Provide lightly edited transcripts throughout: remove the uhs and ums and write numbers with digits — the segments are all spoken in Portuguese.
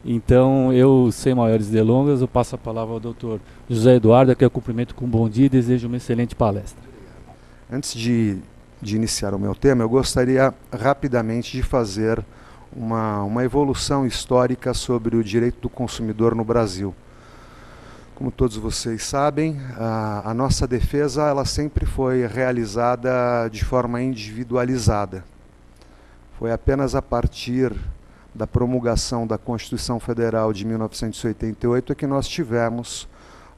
Então, eu, sem maiores delongas, eu passo a palavra ao doutor José Eduardo, que eu cumprimento com um bom dia e desejo uma excelente palestra. Antes de iniciar o meu tema, eu gostaria rapidamente de fazer uma evolução histórica sobre o direito do consumidor no Brasil. Como todos vocês sabem, a nossa defesa ela sempre foi realizada de forma individualizada. Foi apenas a partir da promulgação da Constituição Federal de 1988 que nós tivemos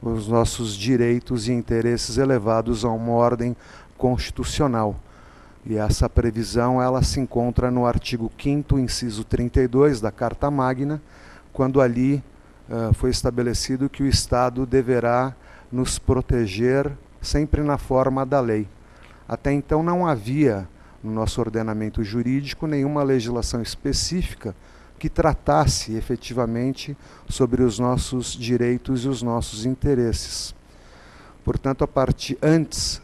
os nossos direitos e interesses elevados a uma ordem constitucional. E essa previsão ela se encontra no artigo 5º, inciso 32 da Carta Magna, quando ali foi estabelecido que o Estado deverá nos proteger sempre na forma da lei. Até então não havia no nosso ordenamento jurídico nenhuma legislação específica que tratasse efetivamente sobre os nossos direitos e os nossos interesses. Portanto, antes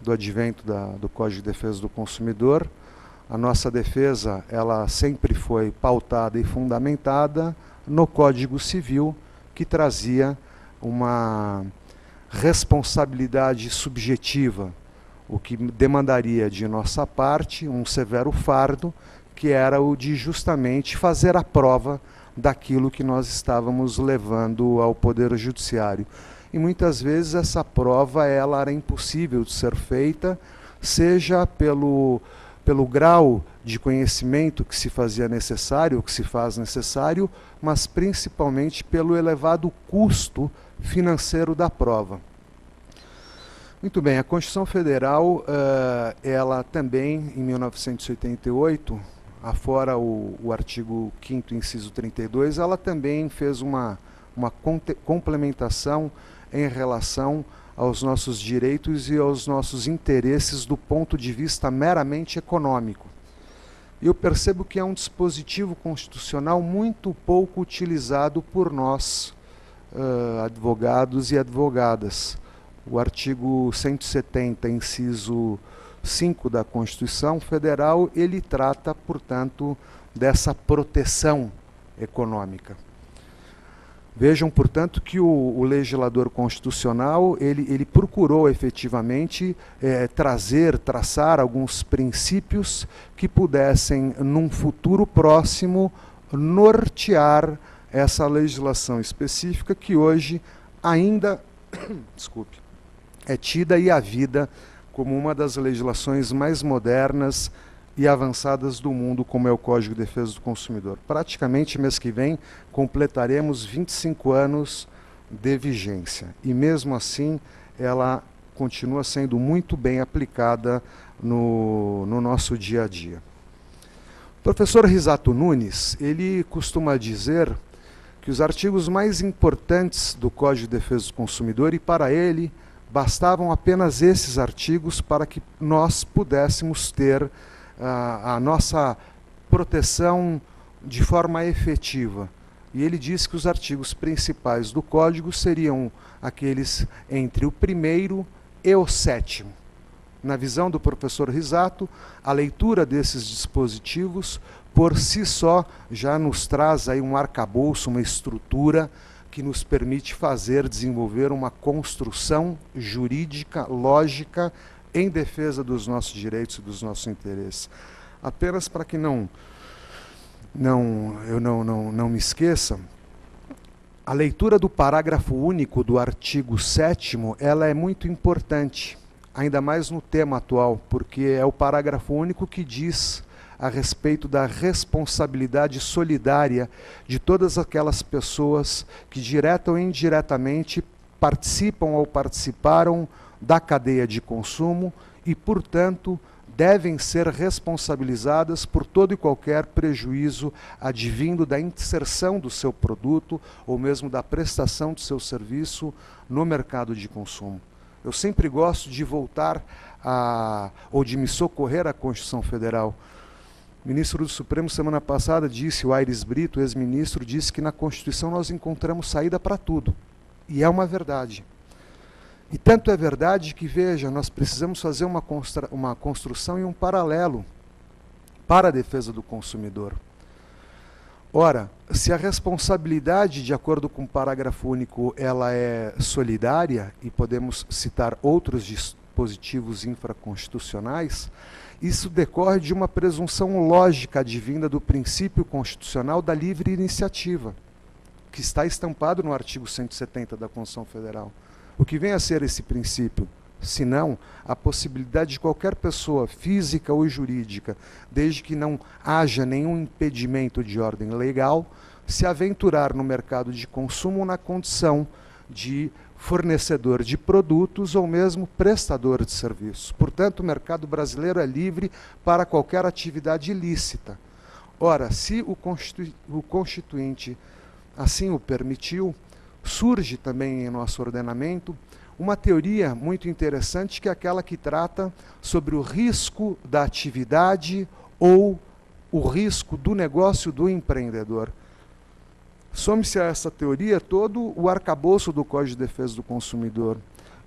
do advento do Código de Defesa do Consumidor, a nossa defesa ela sempre foi pautada e fundamentada no Código Civil, que trazia uma responsabilidade subjetiva, o que demandaria de nossa parte um severo fardo, que era o de justamente fazer a prova daquilo que nós estávamos levando ao Poder Judiciário. E muitas vezes essa prova ela era impossível de ser feita, seja pelo grau de conhecimento que se fazia necessário, que se faz necessário, mas principalmente pelo elevado custo financeiro da prova. Muito bem, a Constituição Federal, ela também, em 1988, afora o artigo 5º, inciso 32, ela também fez uma complementação em relação aos nossos direitos e aos nossos interesses do ponto de vista meramente econômico. Eu percebo que é um dispositivo constitucional muito pouco utilizado por nós, advogados e advogadas. O artigo 170, inciso 5 da Constituição Federal, ele trata, portanto, dessa proteção econômica. Vejam, portanto, que o legislador constitucional, ele procurou efetivamente traçar alguns princípios que pudessem, num futuro próximo, nortear essa legislação específica que hoje ainda é tida e havida como uma das legislações mais modernas e avançadas do mundo, como é o Código de Defesa do Consumidor. Praticamente, mês que vem, completaremos 25 anos de vigência. E mesmo assim, ela continua sendo muito bem aplicada no nosso dia a dia. O professor Risato Nunes, ele costuma dizer que os artigos mais importantes do Código de Defesa do Consumidor, e para ele, bastavam apenas esses artigos para que nós pudéssemos ter a nossa proteção de forma efetiva. E ele diz que os artigos principais do Código seriam aqueles entre o 1º e o 7º. Na visão do professor Risato, a leitura desses dispositivos, por si só, já nos traz aí um arcabouço, uma estrutura que nos permite desenvolver uma construção jurídica, lógica, em defesa dos nossos direitos e dos nossos interesses. Apenas para que eu não me esqueça, a leitura do parágrafo único do artigo 7º, ela é muito importante, ainda mais no tema atual, porque é o parágrafo único que diz a respeito da responsabilidade solidária de todas aquelas pessoas que, direta ou indiretamente, participam ou participaram da cadeia de consumo e, portanto, devem ser responsabilizadas por todo e qualquer prejuízo advindo da inserção do seu produto ou mesmo da prestação do seu serviço no mercado de consumo. Eu sempre gosto de voltar ou de me socorrer à Constituição Federal. O ministro do Supremo, semana passada, o Aires Brito, ex-ministro, disse que na Constituição nós encontramos saída para tudo. E é uma verdade. E tanto é verdade que, veja, nós precisamos fazer uma construção e um paralelo para a defesa do consumidor. Ora, se a responsabilidade, de acordo com o parágrafo único, ela é solidária, e podemos citar outros dispositivos infraconstitucionais, isso decorre de uma presunção lógica advinda do princípio constitucional da livre iniciativa, que está estampado no artigo 170 da Constituição Federal. O que vem a ser esse princípio? Senão a possibilidade de qualquer pessoa, física ou jurídica, desde que não haja nenhum impedimento de ordem legal, se aventurar no mercado de consumo na condição de fornecedor de produtos ou mesmo prestador de serviços. Portanto, o mercado brasileiro é livre para qualquer atividade ilícita. Ora, se o Constituinte assim o permitiu, surge também em nosso ordenamento uma teoria muito interessante, que é aquela que trata sobre o risco da atividade ou o risco do negócio do empreendedor. Some-se a essa teoria todo o arcabouço do Código de Defesa do Consumidor.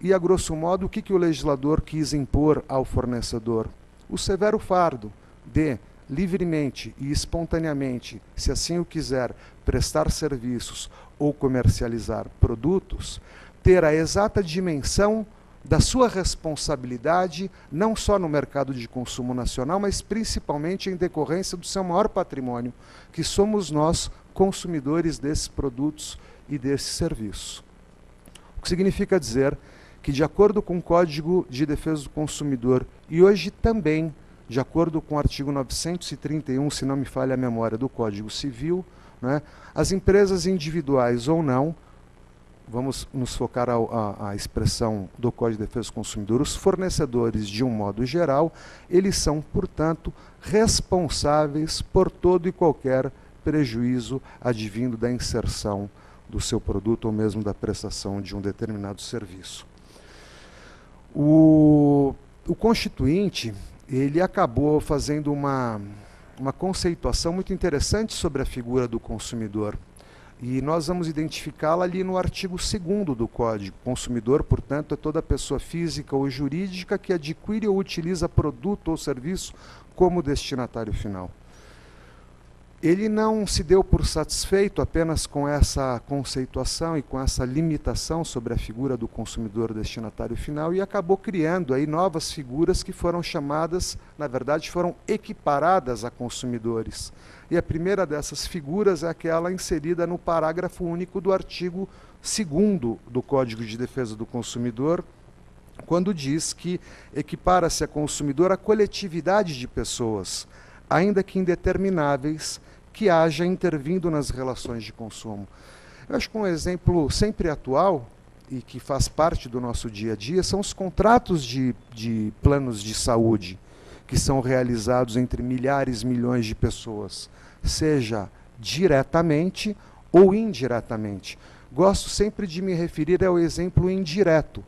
E, a grosso modo, o que o legislador quis impor ao fornecedor? O severo fardo de, livremente e espontaneamente, se assim o quiser, prestar serviços ou comercializar produtos, ter a exata dimensão da sua responsabilidade, não só no mercado de consumo nacional, mas principalmente em decorrência do seu maior patrimônio, que somos nós, consumidores desses produtos e desses serviços. O que significa dizer que, de acordo com o Código de Defesa do Consumidor, e hoje também, de acordo com o artigo 931, se não me falha a memória, do Código Civil, né, as empresas individuais ou não, vamos nos focar a expressão do Código de Defesa do Consumidor, os fornecedores, de um modo geral, eles são, portanto, responsáveis por todo e qualquer prejuízo advindo da inserção do seu produto ou mesmo da prestação de um determinado serviço. O Constituinte, ele acabou fazendo uma conceituação muito interessante sobre a figura do consumidor. E nós vamos identificá-la ali no artigo 2º do Código. Consumidor, portanto, é toda pessoa física ou jurídica que adquire ou utiliza produto ou serviço como destinatário final. Ele não se deu por satisfeito apenas com essa conceituação e com essa limitação sobre a figura do consumidor destinatário final, e acabou criando aí novas figuras que foram chamadas, na verdade, foram equiparadas a consumidores. E a primeira dessas figuras é aquela inserida no parágrafo único do artigo 2º do Código de Defesa do Consumidor, quando diz que equipara-se a consumidor a coletividade de pessoas, ainda que indetermináveis, que haja intervindo nas relações de consumo. Eu acho que um exemplo sempre atual e que faz parte do nosso dia a dia são os contratos de planos de saúde, que são realizados entre milhares, milhões de pessoas, seja diretamente ou indiretamente. Gosto sempre de me referir ao exemplo indireto,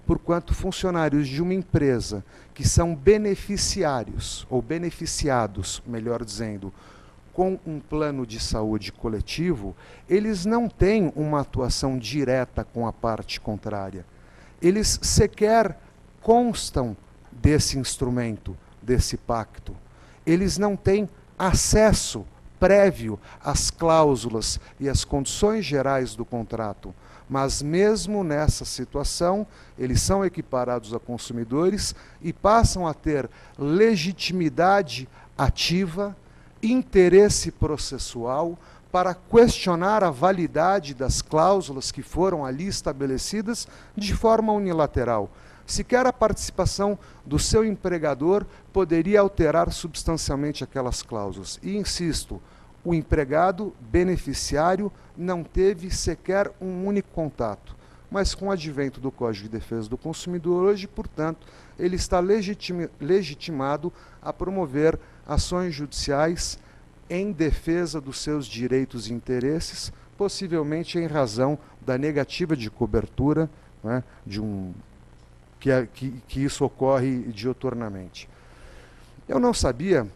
porquanto funcionários de uma empresa que são beneficiários, ou beneficiados, melhor dizendo, com um plano de saúde coletivo, eles não têm uma atuação direta com a parte contrária. Eles sequer constam desse instrumento, desse pacto. Eles não têm acesso prévio às cláusulas e às condições gerais do contrato. Mas mesmo nessa situação, eles são equiparados a consumidores e passam a ter legitimidade ativa, interesse processual, para questionar a validade das cláusulas que foram ali estabelecidas de forma unilateral. Sequer a participação do seu empregador poderia alterar substancialmente aquelas cláusulas. E, insisto, o empregado beneficiário não teve sequer um único contato. Mas com o advento do Código de Defesa do Consumidor hoje, portanto, ele está legitimado a promover ações judiciais em defesa dos seus direitos e interesses, possivelmente em razão da negativa de cobertura, né, que isso ocorre dioturnamente. Eu não sabia,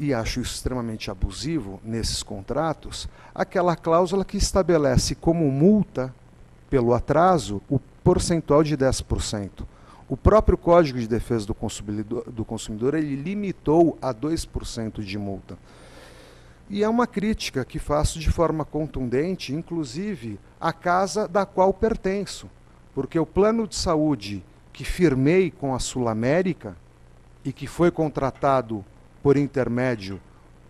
e acho isso extremamente abusivo nesses contratos, aquela cláusula que estabelece como multa pelo atraso o percentual de 10%. O próprio Código de Defesa do Consumidor ele limitou a 2% de multa. E é uma crítica que faço de forma contundente, inclusive, à casa da qual pertenço, porque o plano de saúde que firmei com a Sul América e que foi contratado por intermédio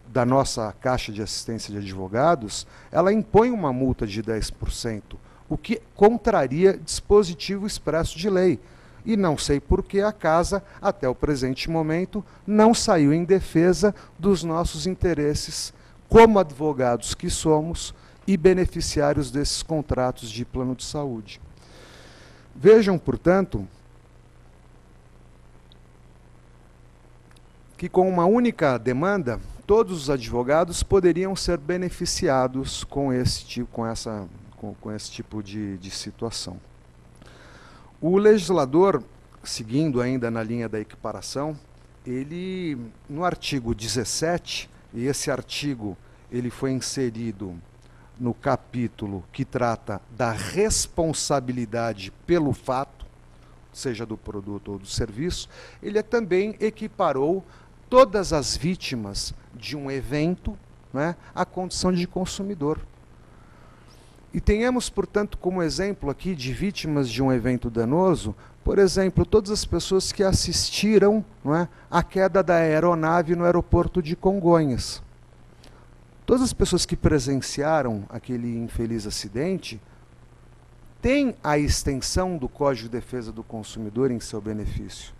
da nossa Caixa de Assistência de Advogados, ela impõe uma multa de 10%, o que contraria dispositivo expresso de lei. E não sei por que a Casa, até o presente momento, não saiu em defesa dos nossos interesses como advogados que somos e beneficiários desses contratos de plano de saúde. Vejam, portanto, que com uma única demanda, todos os advogados poderiam ser beneficiados com esse tipo de situação. O legislador, seguindo ainda na linha da equiparação, ele, no artigo 17, e esse artigo ele foi inserido no capítulo que trata da responsabilidade pelo fato, seja do produto ou do serviço, ele também equiparou todas as vítimas de um evento, né, à condição de consumidor. E tenhamos, portanto, como exemplo aqui de vítimas de um evento danoso, por exemplo, todas as pessoas que assistiram, não é, à queda da aeronave no aeroporto de Congonhas. Todas as pessoas que presenciaram aquele infeliz acidente têm a extensão do Código de Defesa do Consumidor em seu benefício,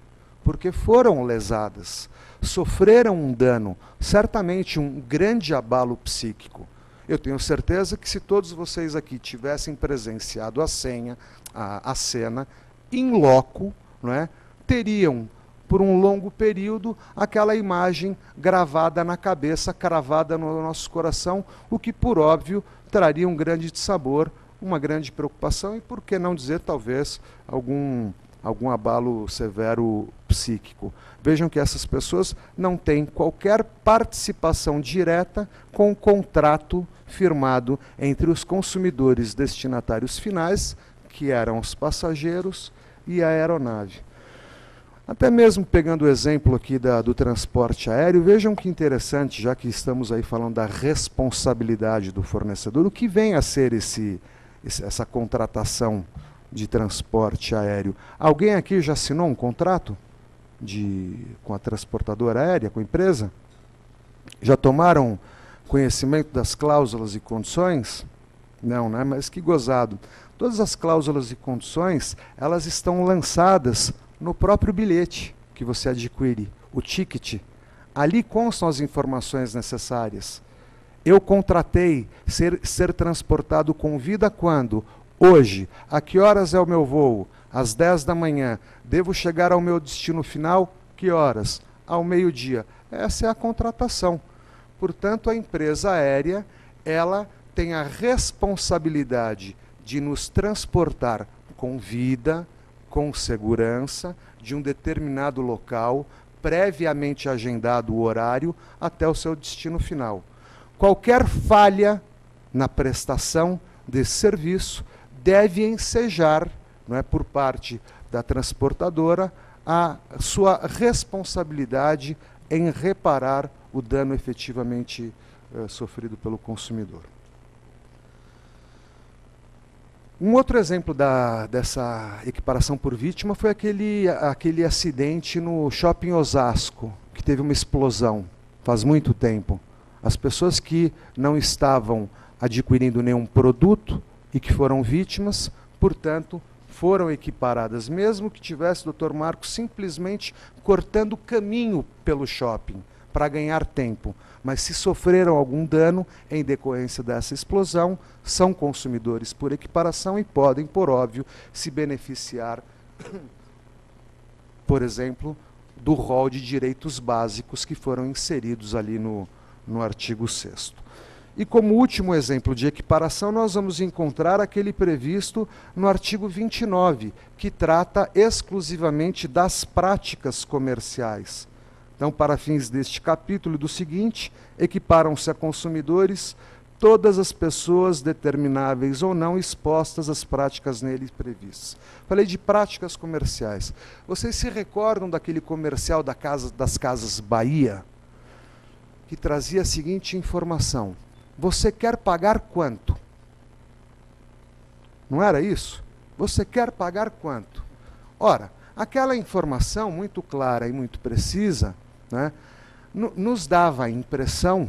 porque foram lesadas, sofreram um dano, certamente um grande abalo psíquico. Eu tenho certeza que se todos vocês aqui tivessem presenciado a cena, in loco, não é, teriam, por um longo período, aquela imagem gravada na cabeça, cravada no nosso coração, o que, por óbvio, traria um grande dissabor, uma grande preocupação e, por que não dizer, talvez, algum abalo severo psíquico. Vejam que essas pessoas não têm qualquer participação direta com o contrato firmado entre os consumidores destinatários finais, que eram os passageiros, e a aeronave. Até mesmo pegando o exemplo aqui do transporte aéreo, vejam que interessante, já que estamos aí falando da responsabilidade do fornecedor, o que vem a ser essa contratação de transporte aéreo. Alguém aqui já assinou um contrato com a transportadora aérea, com a empresa? Já tomaram conhecimento das cláusulas e condições? Não, né? Mas que gozado. Todas as cláusulas e condições, elas estão lançadas no próprio bilhete que você adquire, o ticket. Ali constam as informações necessárias. Eu contratei ser transportado com vida quando? Hoje. A que horas é o meu voo? Às 10 da manhã. Devo chegar ao meu destino final? Que horas? Ao meio-dia. Essa é a contratação. Portanto, a empresa aérea, ela tem a responsabilidade de nos transportar com vida, com segurança, de um determinado local, previamente agendado o horário, até o seu destino final. Qualquer falha na prestação desse serviço deve ensejar, não é, por parte da transportadora, a sua responsabilidade em reparar o dano efetivamente sofrido pelo consumidor. Um outro exemplo dessa equiparação por vítima foi aquele acidente no Shopping Osasco, que teve uma explosão faz muito tempo. As pessoas que não estavam adquirindo nenhum produto e que foram vítimas, portanto, foram equiparadas, mesmo que tivesse o Dr. Marcos simplesmente cortando caminho pelo shopping para ganhar tempo. Mas se sofreram algum dano em decorrência dessa explosão, são consumidores por equiparação e podem, por óbvio, se beneficiar, por exemplo, do rol de direitos básicos que foram inseridos ali no artigo 6º. E como último exemplo de equiparação, nós vamos encontrar aquele previsto no artigo 29, que trata exclusivamente das práticas comerciais. Então, para fins deste capítulo e do seguinte, equiparam-se a consumidores todas as pessoas determináveis ou não expostas às práticas nele previstas. Falei de práticas comerciais. Vocês se recordam daquele comercial das Casas Bahia? que trazia a seguinte informação: você quer pagar quanto? Não era isso? Você quer pagar quanto? Ora, aquela informação muito clara e muito precisa, né, nos dava a impressão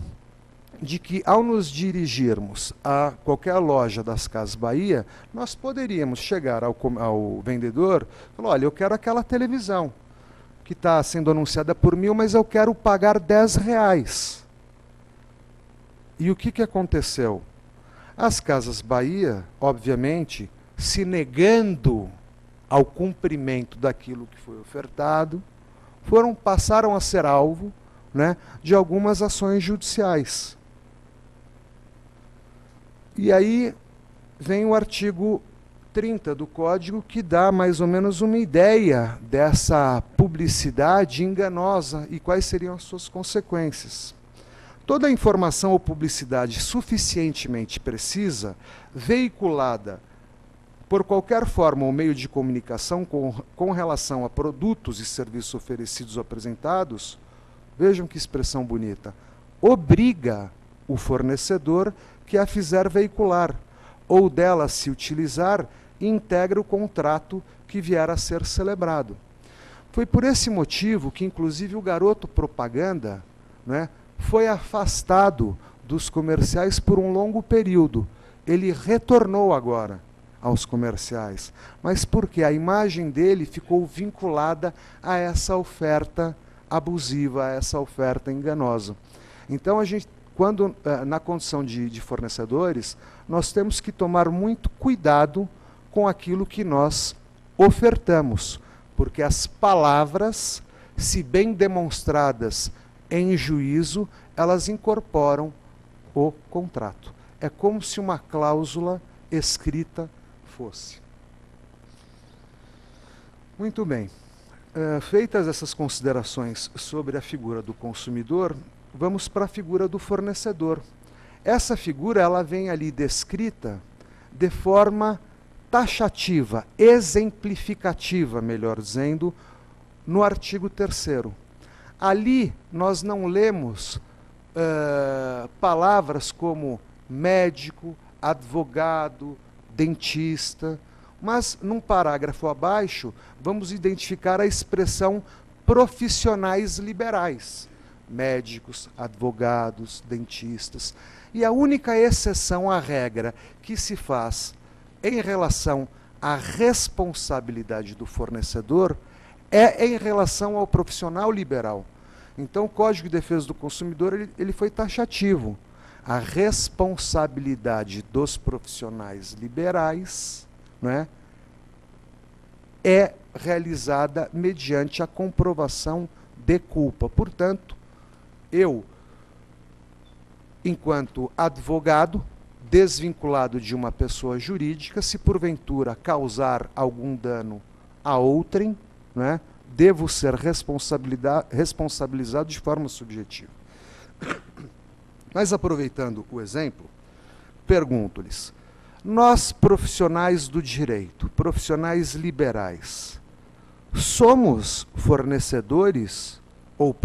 de que, ao nos dirigirmos a qualquer loja das Casas Bahia, nós poderíamos chegar ao vendedor e falar: olha, eu quero aquela televisão que está sendo anunciada por 1.000, mas eu quero pagar R$10. E o que aconteceu? As Casas Bahia, obviamente, se negando ao cumprimento daquilo que foi ofertado, passaram a ser alvo, né, de algumas ações judiciais. E aí vem o artigo 30 do Código, que dá mais ou menos uma ideia dessa publicidade enganosa e quais seriam as suas consequências. Toda informação ou publicidade suficientemente precisa, veiculada por qualquer forma ou meio de comunicação com relação a produtos e serviços oferecidos ou apresentados, vejam que expressão bonita, obriga o fornecedor que a fizer veicular, ou dela se utilizar, integra o contrato que vier a ser celebrado. Foi por esse motivo que, inclusive, o garoto propaganda, né, foi afastado dos comerciais por um longo período. Ele retornou agora aos comerciais, mas porque a imagem dele ficou vinculada a essa oferta abusiva, a essa oferta enganosa. Então, a gente, quando na condição de fornecedores, nós temos que tomar muito cuidado com aquilo que nós ofertamos, porque as palavras, se bem demonstradas em juízo, elas incorporam o contrato. É como se uma cláusula escrita fosse. Muito bem. Feitas essas considerações sobre a figura do consumidor, vamos para a figura do fornecedor. Essa figura, ela vem ali descrita de forma taxativa, exemplificativa, melhor dizendo, no artigo 3º. Ali nós não lemos palavras como médico, advogado, dentista, mas num parágrafo abaixo vamos identificar a expressão profissionais liberais, médicos, advogados, dentistas. E a única exceção à regra que se faz em relação à responsabilidade do fornecedor é em relação ao profissional liberal. Então, o Código de Defesa do Consumidor ele foi taxativo. A responsabilidade dos profissionais liberais, né, é realizada mediante a comprovação de culpa. Portanto, eu, enquanto advogado, desvinculado de uma pessoa jurídica, se porventura causar algum dano a outrem, né, devo ser responsabilizado de forma subjetiva. Mas, aproveitando o exemplo, pergunto-lhes: nós, profissionais do direito, profissionais liberais, somos fornecedores ou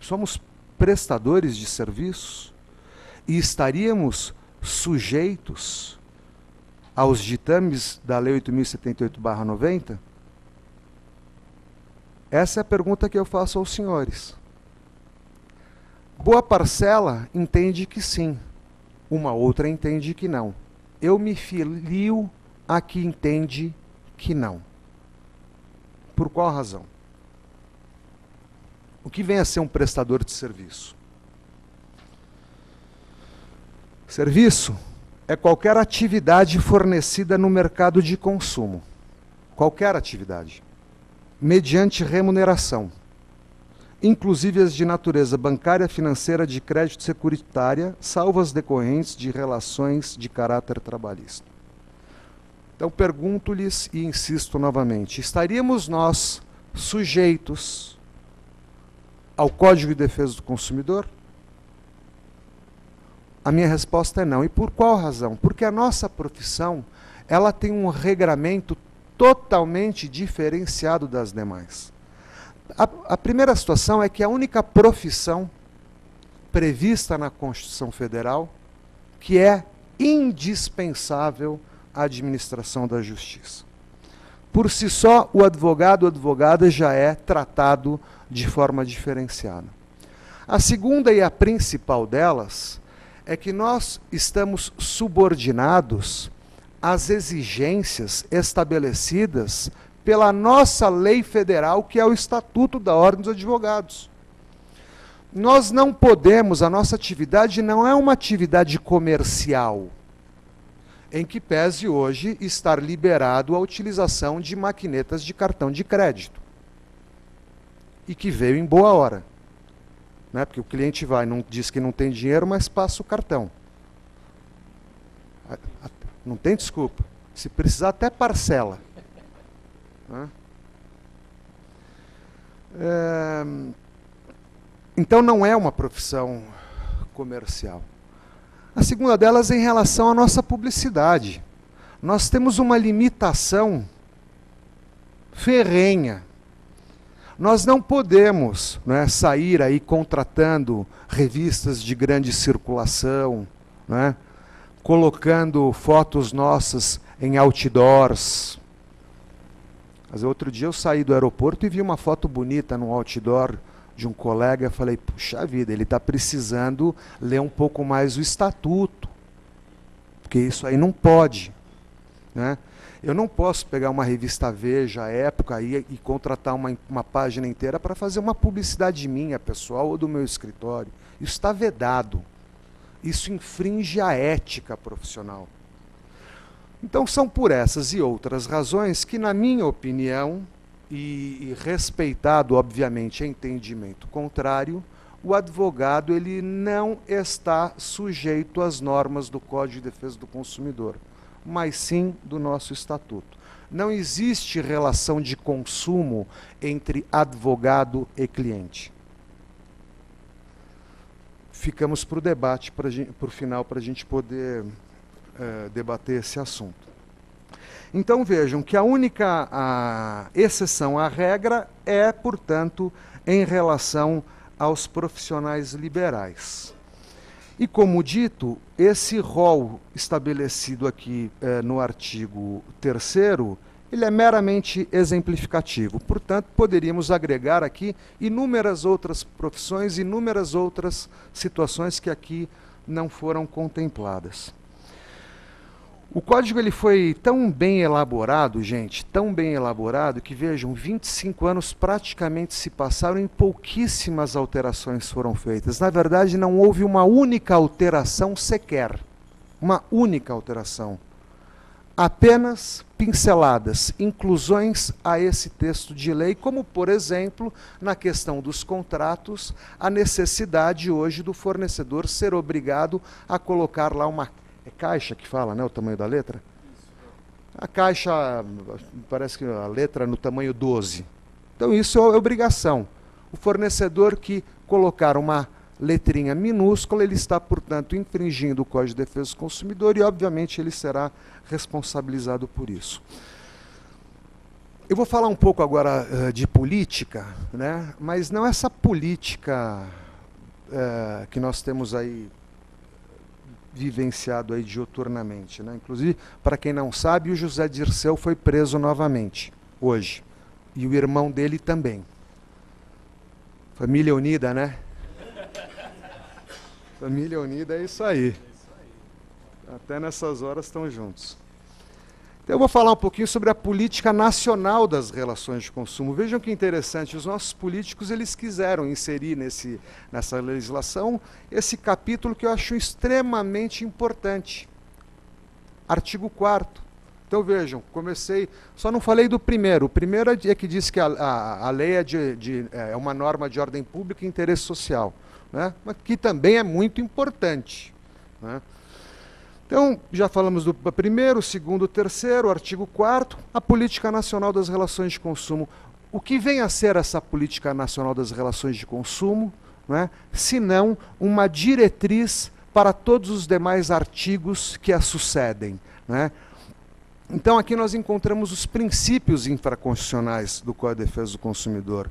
somos prestadores de serviços e estaríamos sujeitos aos ditames da Lei 8.078/90? Essa é a pergunta que eu faço aos senhores. Boa parcela entende que sim, uma outra entende que não. Eu me filio a que entende que não. Por qual razão? O que vem a ser um prestador de serviço? Serviço é qualquer atividade fornecida no mercado de consumo. Qualquer atividade. Mediante remuneração. Inclusive as de natureza bancária, financeira, de crédito securitária, salvo as decorrentes de relações de caráter trabalhista. Então, pergunto-lhes e insisto novamente: estaríamos nós sujeitos ao Código de Defesa do Consumidor? A minha resposta é não. E por qual razão? Porque a nossa profissão, ela tem um regramento totalmente diferenciado das demais. A primeira situação é que a única profissão prevista na Constituição Federal, que é indispensável à administração da justiça. Por si só, o advogado ou advogada já é tratado de forma diferenciada. A segunda e a principal delas é que nós estamos subordinados às exigências estabelecidas pela nossa lei federal, que é o Estatuto da Ordem dos Advogados. Nós não podemos, a nossa atividade não é uma atividade comercial, em que pese hoje estar liberado a utilização de maquinetas de cartão de crédito. E que veio em boa hora. Né? Porque o cliente vai, não diz que não tem dinheiro, mas passa o cartão. Não tem desculpa. Se precisar, até parcela. Né? Então não é uma profissão comercial. A segunda delas é em relação à nossa publicidade. Nós temos uma limitação ferrenha. Nós não podemos, né, sair aí contratando revistas de grande circulação, né, colocando fotos nossas em outdoors. Mas outro dia eu saí do aeroporto e vi uma foto bonita num outdoor de um colega, falei, puxa vida, ele está precisando ler um pouco mais o estatuto, porque isso aí não pode. Né? Eu não posso pegar uma revista Veja, Época, aí, e contratar uma página inteira para fazer uma publicidade minha, pessoal, ou do meu escritório. Isso está vedado. Isso infringe a ética profissional. Então são por essas e outras razões que, na minha opinião, e respeitado, obviamente, entendimento contrário, o advogado ele não está sujeito às normas do Código de Defesa do Consumidor, mas sim do nosso estatuto. Não existe relação de consumo entre advogado e cliente. Ficamos para o debate, para o final, para a gente poder debater esse assunto. Então vejam que a única exceção à regra é, portanto, em relação aos profissionais liberais. E como dito, esse rol estabelecido aqui no artigo 3º, ele é meramente exemplificativo. Portanto, poderíamos agregar aqui inúmeras outras profissões, inúmeras outras situações que aqui não foram contempladas. O código ele foi tão bem elaborado, gente, tão bem elaborado, que vejam, 25 anos praticamente se passaram e pouquíssimas alterações foram feitas. Na verdade, não houve uma única alteração sequer. Uma única alteração. Apenas pinceladas, inclusões a esse texto de lei, como, por exemplo, na questão dos contratos, a necessidade hoje do fornecedor ser obrigado a colocar lá uma caixa que fala, né, o tamanho da letra? A caixa, parece que a letra no tamanho 12. Então isso é obrigação. O fornecedor que colocar uma letrinha minúscula, ele está, portanto, infringindo o Código de Defesa do Consumidor e, obviamente, ele será responsabilizado por isso. Eu vou falar um pouco agora de política, né, mas não essa política que nós temos aí vivenciado aí diuturnamente, né? Inclusive, para quem não sabe, o José Dirceu foi preso novamente, hoje. E o irmão dele também. Família unida, né? Família unida é isso aí. Até nessas horas estão juntos. Então, eu vou falar um pouquinho sobre a política nacional das relações de consumo. Vejam que interessante, os nossos políticos eles quiseram inserir nessa legislação esse capítulo que eu acho extremamente importante. Artigo 4º. Então vejam, comecei, só não falei do primeiro. O primeiro é que diz que a lei é uma norma de ordem pública e interesse social, né? Mas que também é muito importante, né? Então, já falamos do primeiro, segundo, terceiro, artigo 4º, a Política Nacional das Relações de Consumo. O que vem a ser essa Política Nacional das Relações de Consumo, né, se não uma diretriz para todos os demais artigos que a sucedem, né? Então aqui nós encontramos os princípios infraconstitucionais do Código de Defesa do Consumidor.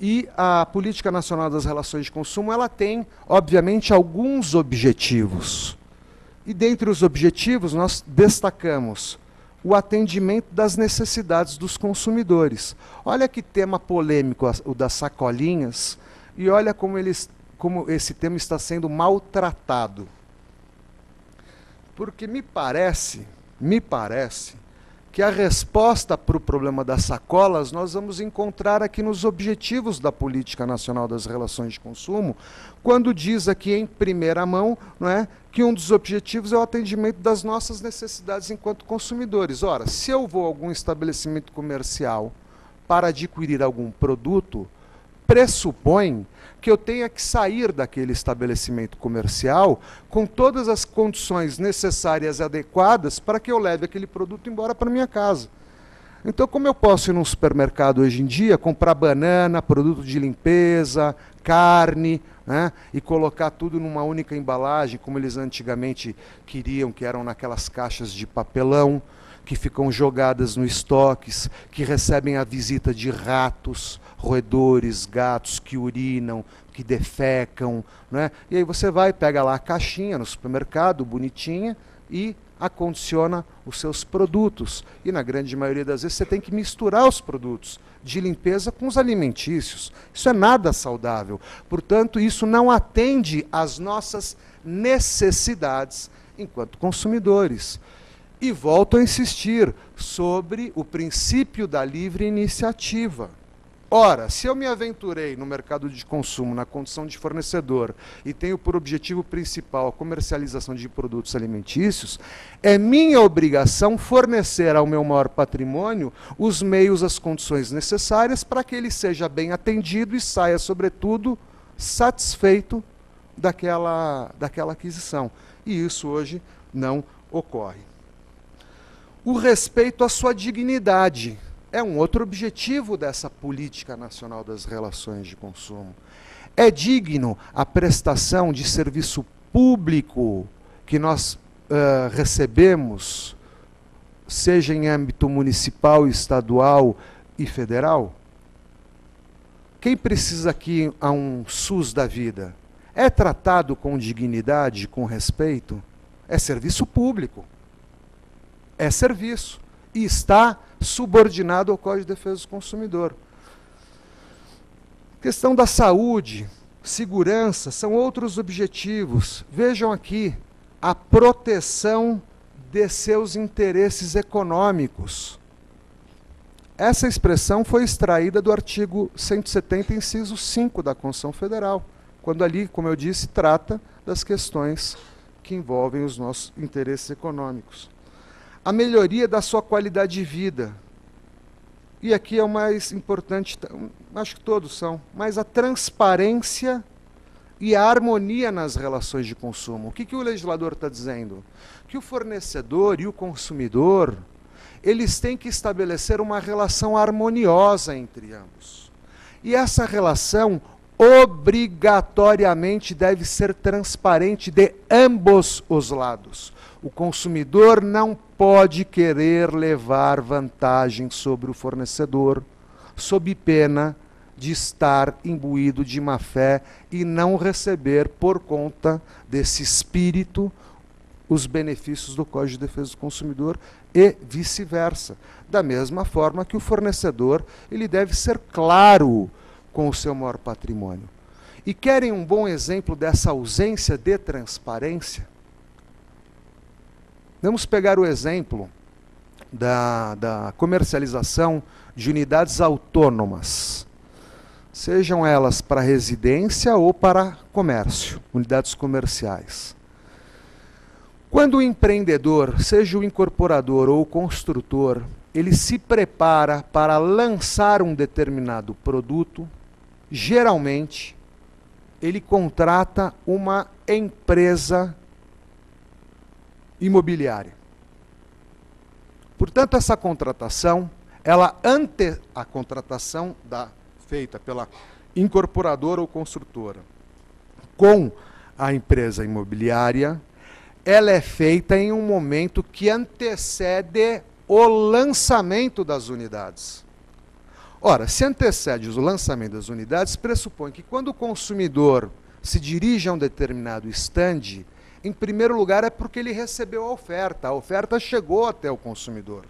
E a Política Nacional das Relações de Consumo, ela tem, obviamente, alguns objetivos. E dentre os objetivos nós destacamos o atendimento das necessidades dos consumidores. Olha que tema polêmico o das sacolinhas, e olha como esse tema está sendo maltratado. Porque me parece que a resposta para o problema das sacolas nós vamos encontrar aqui nos objetivos da Política Nacional das Relações de Consumo, quando diz aqui em primeira mão, não é, que um dos objetivos é o atendimento das nossas necessidades enquanto consumidores. Ora, se eu vou a algum estabelecimento comercial para adquirir algum produto, pressupõe que eu tenha que sair daquele estabelecimento comercial com todas as condições necessárias e adequadas para que eu leve aquele produto embora para minha casa. Então, como eu posso ir num supermercado hoje em dia, comprar banana, produto de limpeza, carne, né, e colocar tudo numa única embalagem, como eles antigamente queriam, que eram naquelas caixas de papelão, que ficam jogadas no estoques, que recebem a visita de ratos, roedores, gatos que urinam, que defecam, né? E aí você vai, pega lá a caixinha no supermercado, bonitinha, e acondiciona os seus produtos. E na grande maioria das vezes você tem que misturar os produtos de limpeza com os alimentícios. Isso é nada saudável. Portanto, isso não atende às nossas necessidades enquanto consumidores. E volto a insistir sobre o princípio da livre iniciativa. Ora, se eu me aventurei no mercado de consumo na condição de fornecedor e tenho por objetivo principal a comercialização de produtos alimentícios, é minha obrigação fornecer ao meu maior patrimônio os meios, as condições necessárias para que ele seja bem atendido e saia, sobretudo, satisfeito daquela aquisição. E isso hoje não ocorre. O respeito à sua dignidade é um outro objetivo dessa Política Nacional das Relações de Consumo. É digno a prestação de serviço público que nós recebemos, seja em âmbito municipal, estadual e federal? Quem precisa aqui a um SUS da vida? É tratado com dignidade, com respeito? É serviço público. É serviço. E está subordinado ao Código de Defesa do Consumidor. Questão da saúde, segurança, são outros objetivos. Vejam aqui, a proteção de seus interesses econômicos. Essa expressão foi extraída do artigo 170, inciso 5 da Constituição Federal, quando ali, como eu disse, trata das questões que envolvem os nossos interesses econômicos. A melhoria da sua qualidade de vida. E aqui é o mais importante, acho que todos são, mas a transparência e a harmonia nas relações de consumo. O que o legislador está dizendo? Que o fornecedor e o consumidor, eles têm que estabelecer uma relação harmoniosa entre ambos. E essa relação obrigatoriamente deve ser transparente de ambos os lados. O consumidor não pode querer levar vantagem sobre o fornecedor, sob pena de estar imbuído de má fé e não receber, por conta desse espírito, os benefícios do Código de Defesa do Consumidor e vice-versa. Da mesma forma que o fornecedor, ele deve ser claro com o seu maior patrimônio. E querem um bom exemplo dessa ausência de transparência? Vamos pegar o exemplo da comercialização de unidades autônomas, sejam elas para residência ou para comércio, unidades comerciais. Quando o empreendedor, seja o incorporador ou o construtor, ele se prepara para lançar um determinado produto, geralmente ele contrata uma empresa imobiliária. Portanto, essa contratação, a contratação feita pela incorporadora ou construtora com a empresa imobiliária, ela é feita em um momento que antecede o lançamento das unidades. Ora, se antecede o lançamento das unidades, pressupõe que quando o consumidor se dirige a um determinado stand, em primeiro lugar é porque ele recebeu a oferta chegou até o consumidor,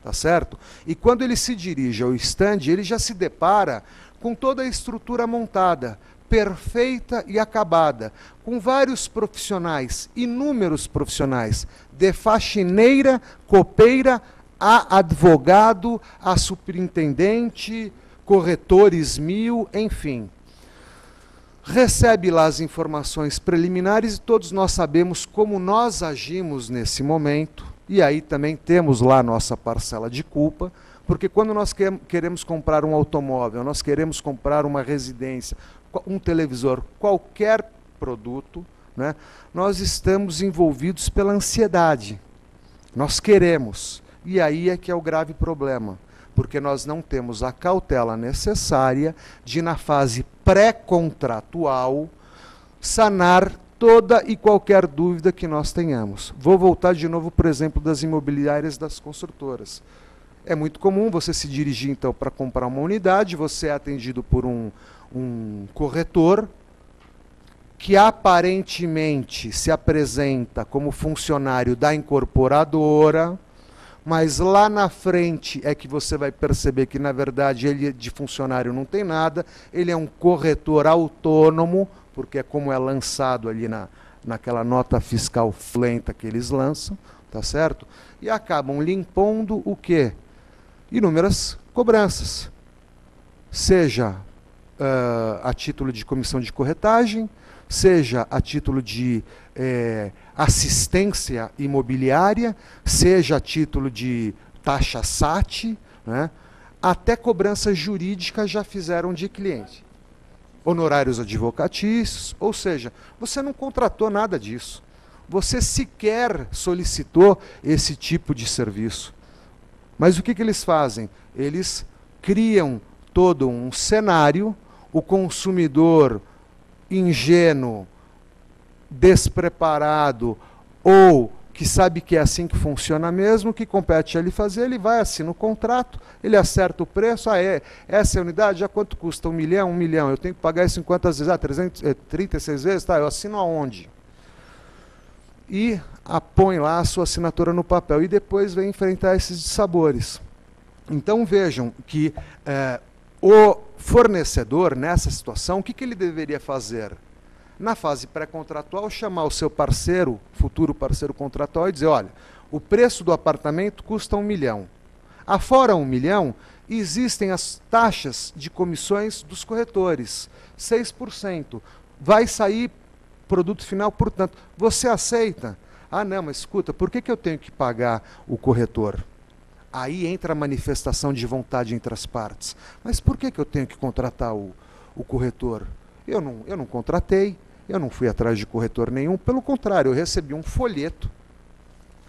tá certo? E quando ele se dirige ao stand, ele já se depara com toda a estrutura montada, perfeita e acabada, com vários profissionais, inúmeros profissionais, de faxineira, copeira, a advogado, a superintendente, corretores 1000, enfim. Recebe lá as informações preliminares e todos nós sabemos como nós agimos nesse momento, e aí também temos lá a nossa parcela de culpa, porque quando nós queremos comprar um automóvel, nós queremos comprar uma residência, um televisor, qualquer produto, né, nós estamos envolvidos pela ansiedade. Nós queremos. E aí é que é o grave problema, porque nós não temos a cautela necessária de, na fase pré-contratual, sanar toda e qualquer dúvida que nós tenhamos. Vou voltar de novo para o exemplo das imobiliárias das construtoras. É muito comum você se dirigir, então, para comprar uma unidade, você é atendido por um corretor que aparentemente se apresenta como funcionário da incorporadora, mas lá na frente é que você vai perceber que, na verdade, ele de funcionário não tem nada, ele é um corretor autônomo, porque é como é lançado ali naquela nota fiscal lenta que eles lançam, tá certo? E acabam lhe impondo o quê? Inúmeras cobranças, seja a título de comissão de corretagem, seja a título de assistência imobiliária, seja a título de taxa SAT, né? Até cobrança jurídica já fizeram de cliente. Honorários advocatícios, ou seja, você não contratou nada disso. Você sequer solicitou esse tipo de serviço. Mas o que eles fazem? Eles criam todo um cenário, o consumidor ingênuo, despreparado ou que sabe que é assim que funciona mesmo, o que compete a ele fazer, ele vai, assina o contrato, ele acerta o preço, essa é a unidade, já quanto custa? 1 milhão? 1 milhão, eu tenho que pagar isso em quantas vezes? 36 vezes? Tá, eu assino aonde? E põe lá a sua assinatura no papel e depois vem enfrentar esses dissabores. Então vejam que o fornecedor, nessa situação, o que ele deveria fazer? Na fase pré-contratual, chamar o seu parceiro, futuro parceiro contratual, e dizer, olha, o preço do apartamento custa 1 milhão. Afora 1 milhão, existem as taxas de comissões dos corretores, 6%. Vai sair produto final, portanto, você aceita? Ah, não, mas escuta, por que eu tenho que pagar o corretor? Aí entra a manifestação de vontade entre as partes. Mas por que eu tenho que contratar o corretor? Eu não contratei, eu não fui atrás de corretor nenhum, pelo contrário, eu recebi um folheto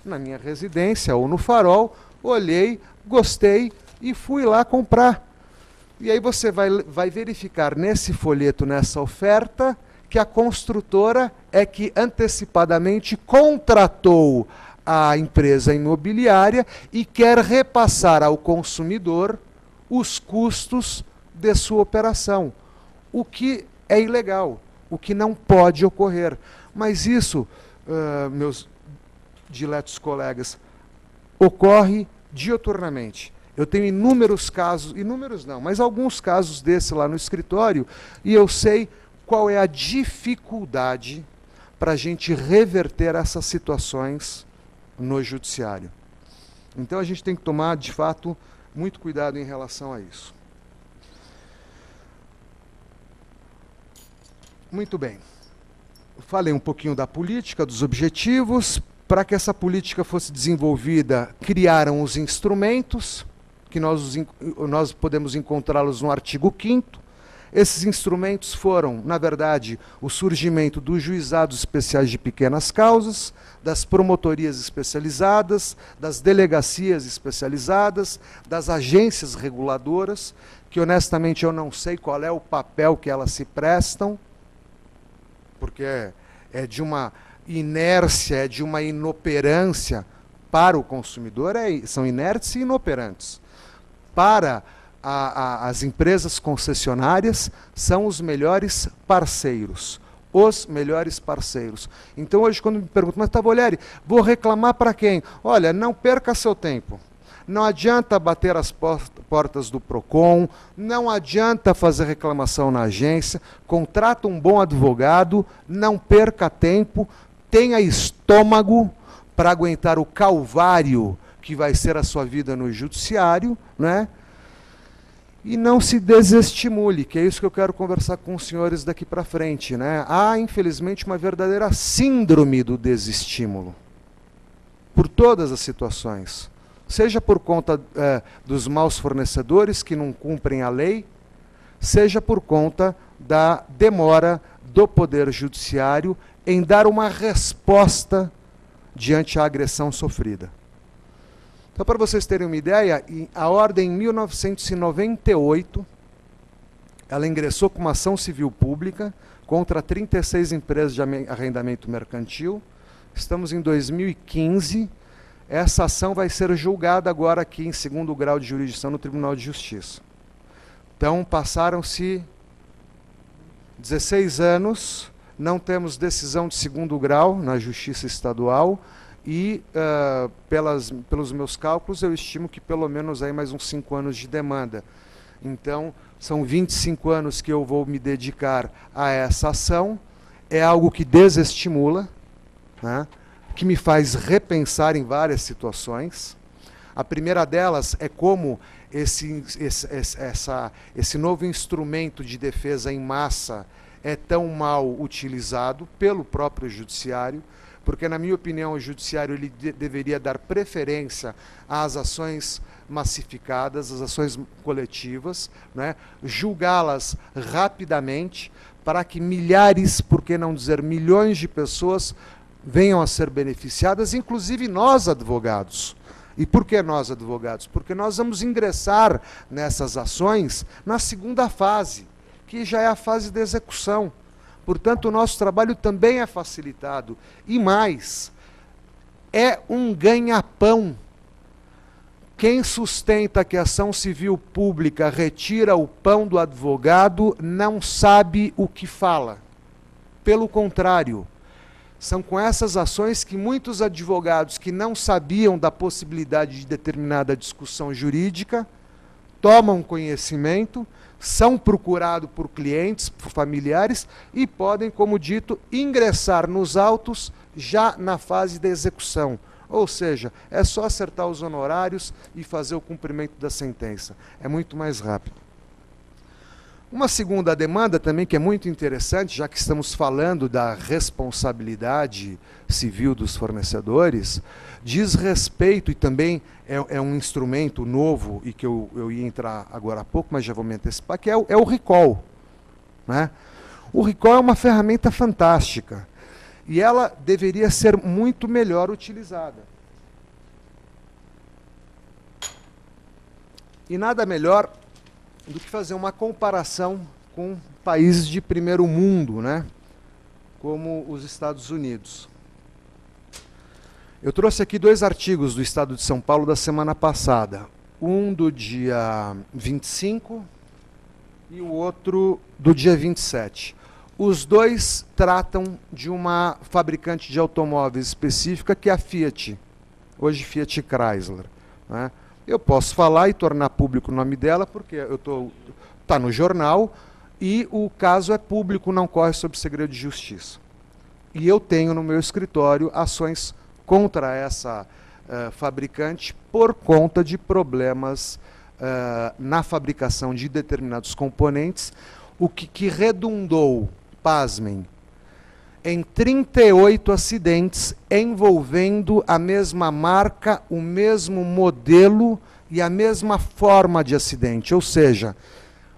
na minha residência ou no Farol, olhei, gostei e fui lá comprar. E aí você vai verificar nesse folheto, nessa oferta, que a construtora é que antecipadamente contratou a empresa imobiliária e quer repassar ao consumidor os custos de sua operação, o que é ilegal, o que não pode ocorrer. Mas isso, meus diletos colegas, ocorre diuturnamente. Eu tenho inúmeros casos, inúmeros não, mas alguns casos desse lá no escritório, e eu sei qual é a dificuldade para a gente reverter essas situações no judiciário. Então a gente tem que tomar, de fato, muito cuidado em relação a isso. Muito bem. Falei um pouquinho da política, dos objetivos. Para que essa política fosse desenvolvida, criaram os instrumentos, que nós podemos encontrá-los no artigo 5º. Esses instrumentos foram, na verdade, o surgimento dos juizados especiais de pequenas causas, das promotorias especializadas, das delegacias especializadas, das agências reguladoras, que honestamente eu não sei qual é o papel que elas se prestam, porque é de uma inércia, é de uma inoperância para o consumidor são inertes e inoperantes. Para as empresas concessionárias, são os melhores parceiros. Os melhores parceiros. Então hoje quando me perguntam, mas Tavolieri, vou reclamar para quem? Olha, não perca seu tempo. Não adianta bater as portas do PROCON, não adianta fazer reclamação na agência, contrata um bom advogado, não perca tempo, tenha estômago para aguentar o calvário que vai ser a sua vida no judiciário, né? E não se desestimule, que é isso que eu quero conversar com os senhores daqui para frente, né? Há, infelizmente, uma verdadeira síndrome do desestímulo, por todas as situações. Seja por conta dos maus fornecedores que não cumprem a lei, seja por conta da demora do Poder Judiciário em dar uma resposta diante a agressão sofrida. Então, para vocês terem uma ideia, a ordem em 1998, ela ingressou com uma ação civil pública contra 36 empresas de arrendamento mercantil. Estamos em 2015. Essa ação vai ser julgada agora aqui em segundo grau de jurisdição no Tribunal de Justiça. Então, passaram-se 16 anos, não temos decisão de segundo grau na Justiça Estadual e, pelos meus cálculos, eu estimo que pelo menos aí mais uns 5 anos de demanda. Então, são 25 anos que eu vou me dedicar a essa ação. É algo que desestimula, né? Que me faz repensar em várias situações. A primeira delas é como esse novo instrumento de defesa em massa é tão mal utilizado pelo próprio judiciário, porque, na minha opinião, o judiciário ele deveria dar preferência às ações massificadas, às ações coletivas, né? Julgá-las rapidamente para que milhares, por que não dizer milhões de pessoas venham a ser beneficiadas, inclusive nós, advogados. E por que nós, advogados? Porque nós vamos ingressar nessas ações na segunda fase, que já é a fase de execução. Portanto, o nosso trabalho também é facilitado. E mais, é um ganha-pão. Quem sustenta que a ação civil pública retira o pão do advogado não sabe o que fala. Pelo contrário, são com essas ações que muitos advogados que não sabiam da possibilidade de determinada discussão jurídica tomam conhecimento, são procurados por clientes, por familiares e podem, como dito, ingressar nos autos já na fase da execução. Ou seja, é só acertar os honorários e fazer o cumprimento da sentença. É muito mais rápido. Uma segunda demanda também que é muito interessante, já que estamos falando da responsabilidade civil dos fornecedores, diz respeito, e também é um instrumento novo, e que eu ia entrar agora há pouco, mas já vou me antecipar, que é o recall, né? O recall é uma ferramenta fantástica, e ela deveria ser muito melhor utilizada. E nada melhor do que fazer uma comparação com países de primeiro mundo, né? Como os Estados Unidos. Eu trouxe aqui 2 artigos do Estado de São Paulo da semana passada. Um do dia 25 e o outro do dia 27. Os 2 tratam de uma fabricante de automóveis específica, que é a Fiat, hoje Fiat Chrysler, né? Eu posso falar e tornar público o nome dela, porque tá no jornal e o caso é público, não corre sob segredo de justiça. E eu tenho no meu escritório ações contra essa fabricante por conta de problemas na fabricação de determinados componentes, o que redundou, pasmem, em 38 acidentes envolvendo a mesma marca, o mesmo modelo e a mesma forma de acidente. Ou seja,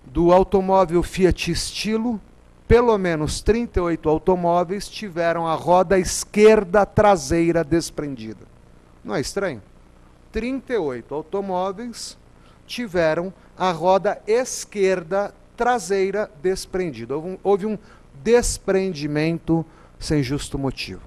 do automóvel Fiat Stilo, pelo menos 38 automóveis tiveram a roda esquerda traseira desprendida. Não é estranho? 38 automóveis tiveram a roda esquerda traseira desprendida. Houve um desprendimento sem justo motivo.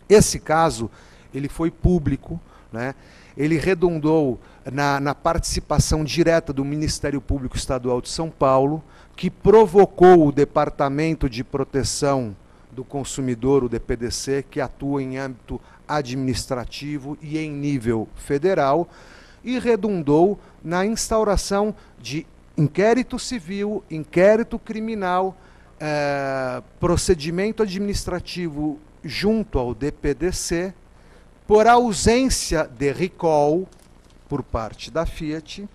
Esse caso, ele foi público né? Ele redundou na participação direta do Ministério Público Estadual de São Paulo, que provocou o Departamento de Proteção do Consumidor, o DPDC, que atua em âmbito administrativo e em nível federal, e redundou na instauração de inquérito civil, inquérito criminal, procedimento administrativo junto ao DPDC, por ausência de recall por parte da Fiat,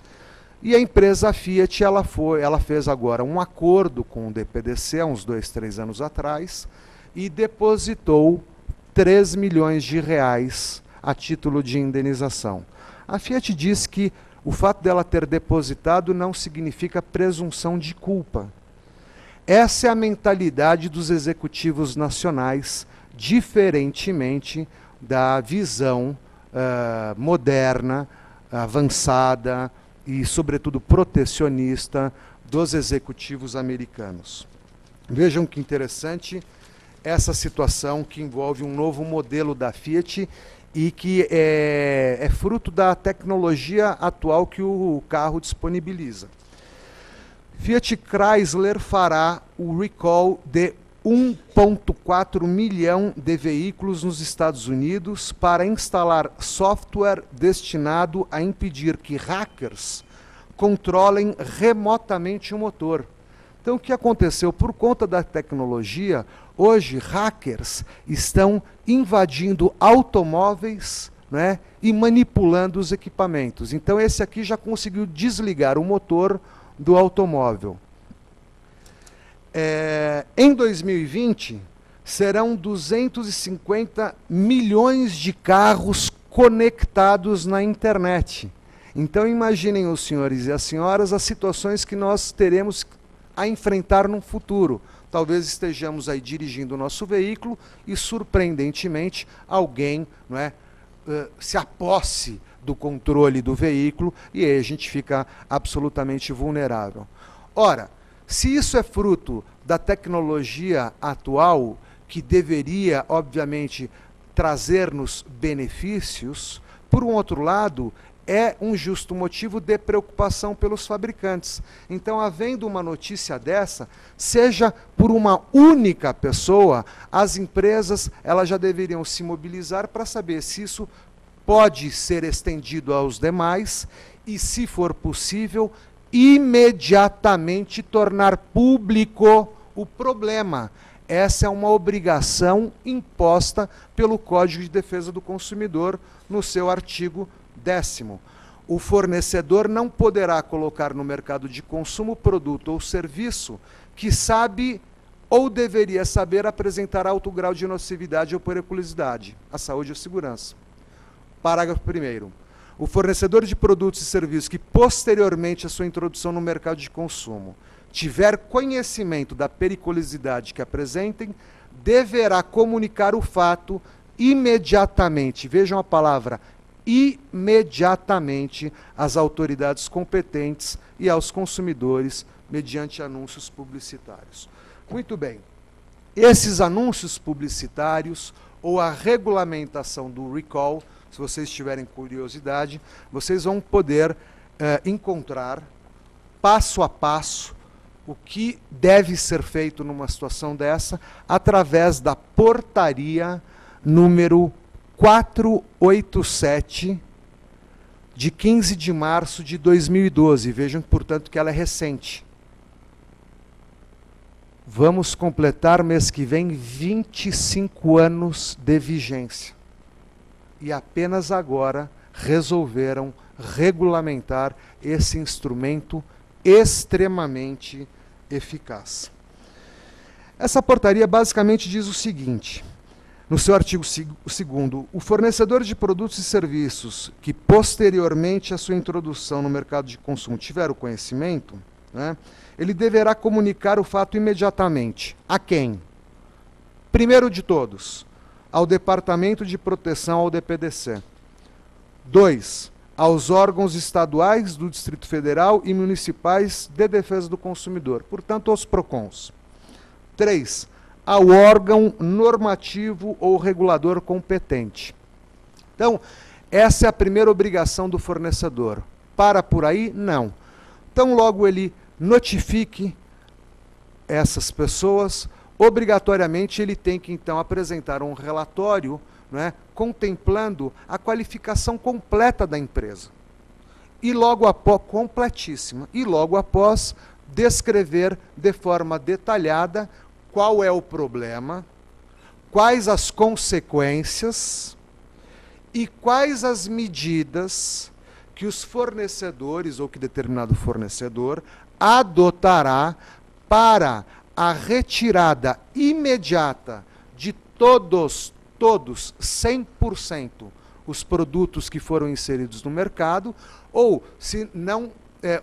e a empresa Fiat ela fez agora um acordo com o DPDC há uns 2, 3 anos atrás e depositou 3 milhões de reais a título de indenização. A Fiat diz que o fato dela ter depositado não significa presunção de culpa. Essa é a mentalidade dos executivos nacionais, diferentemente da visão moderna, avançada e, sobretudo, protecionista dos executivos americanos. Vejam que interessante essa situação que envolve um novo modelo da Fiat e que é fruto da tecnologia atual que o carro disponibiliza. Fiat Chrysler fará o recall de 1,4 milhão de veículos nos Estados Unidos para instalar software destinado a impedir que hackers controlem remotamente o motor. Então, o que aconteceu? Por conta da tecnologia, hoje hackers estão invadindo automóveis, né, e manipulando os equipamentos. Então, esse aqui já conseguiu desligar o motor do automóvel. Em 2020, serão 250 milhões de carros conectados na internet. Então, imaginem os senhores e as senhoras as situações que nós teremos a enfrentar no futuro. Talvez estejamos aí dirigindo o nosso veículo e, surpreendentemente, alguém, não é, se aposse do controle do veículo e aí a gente fica absolutamente vulnerável. Ora, se isso é fruto da tecnologia atual, que deveria, obviamente, trazer-nos benefícios, por um outro lado, é um justo motivo de preocupação pelos fabricantes. Então, havendo uma notícia dessa, seja por uma única pessoa, as empresas elas já deveriam se mobilizar para saber se isso pode ser estendido aos demais e, se for possível, imediatamente tornar público o problema. Essa é uma obrigação imposta pelo Código de Defesa do Consumidor no seu artigo 10º. O fornecedor não poderá colocar no mercado de consumo produto ou serviço que sabe ou deveria saber apresentar alto grau de nocividade ou periculosidade à saúde ou segurança. Parágrafo 1º. O fornecedor de produtos e serviços que, posteriormente à sua introdução no mercado de consumo, tiver conhecimento da periculosidade que apresentem, deverá comunicar o fato imediatamente, vejam a palavra, imediatamente, às autoridades competentes e aos consumidores, mediante anúncios publicitários. Muito bem. Esses anúncios publicitários ou a regulamentação do recall, se vocês tiverem curiosidade, vocês vão poder encontrar, passo a passo, o que deve ser feito numa situação dessa, através da portaria número 487, de 15 de março de 2012. Vejam, portanto, que ela é recente. Vamos completar mês que vem 25 anos de vigência. E apenas agora resolveram regulamentar esse instrumento extremamente eficaz. Essa portaria basicamente diz o seguinte, no seu artigo 2º, o fornecedor de produtos e serviços que posteriormente à sua introdução no mercado de consumo tiver o conhecimento, né, ele deverá comunicar o fato imediatamente. A quem? Primeiro de todos, ao Departamento de Proteção, ao DPDC. 2. Aos órgãos estaduais do Distrito Federal e municipais de defesa do consumidor, portanto, aos PROCONs. 3. Ao órgão normativo ou regulador competente. Então, Essa é a primeira obrigação do fornecedor. Para por aí? Não. Então, logo ele notifique essas pessoas, obrigatoriamente ele tem que, então, apresentar um relatório, né, contemplando a qualificação completa da empresa. E logo após, completíssima, e logo após, descrever de forma detalhada qual é o problema, quais as consequências e quais as medidas que os fornecedores ou que determinado fornecedor adotará para a retirada imediata de todos 100% os produtos que foram inseridos no mercado, ou, se não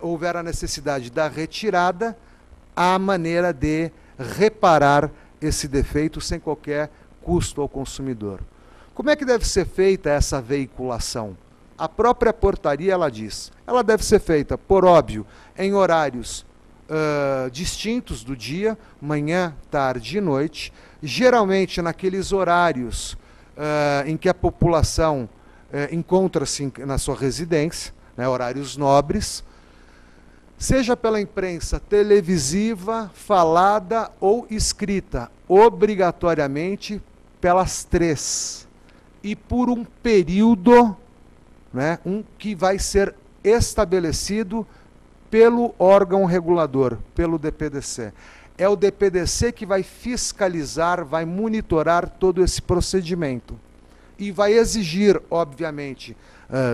houver a necessidade da retirada, a maneira de reparar esse defeito sem qualquer custo ao consumidor. Como é que deve ser feita essa veiculação? A própria portaria ela diz, ela deve ser feita, por óbvio, em horários distintos do dia, manhã, tarde e noite, geralmente naqueles horários em que a população encontra-se na sua residência, né, horários nobres, seja pela imprensa televisiva, falada ou escrita, obrigatoriamente pelas 3, e por um período, né, que vai ser estabelecido pelo órgão regulador, pelo DPDC. É o DPDC que vai fiscalizar, vai monitorar todo esse procedimento. E vai exigir, obviamente,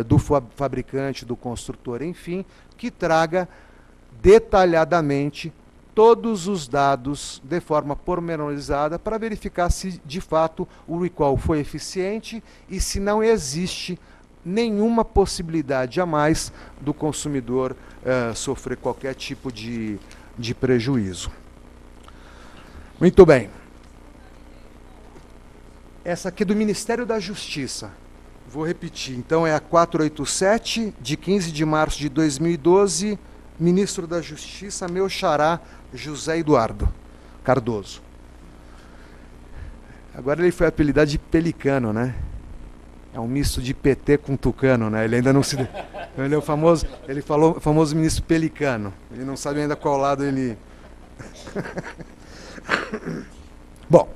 do fabricante, do construtor, enfim, que traga detalhadamente todos os dados de forma pormenorizada para verificar se, de fato, o recall foi eficiente e se não existe nenhuma possibilidade a mais do consumidor sofrer qualquer tipo de prejuízo. Muito bem. Essa aqui é do Ministério da Justiça. Vou repetir. Então, é a 487, de 15 de março de 2012, Ministro da Justiça, meu xará, José Eduardo Cardoso. Agora ele foi apelidado de Pelicano, né? É um misto de PT com Tucano, né? Ele ainda não se... Ele é o famoso, ele falou o famoso ministro Pelicano. Ele não sabe ainda qual lado ele... Bom.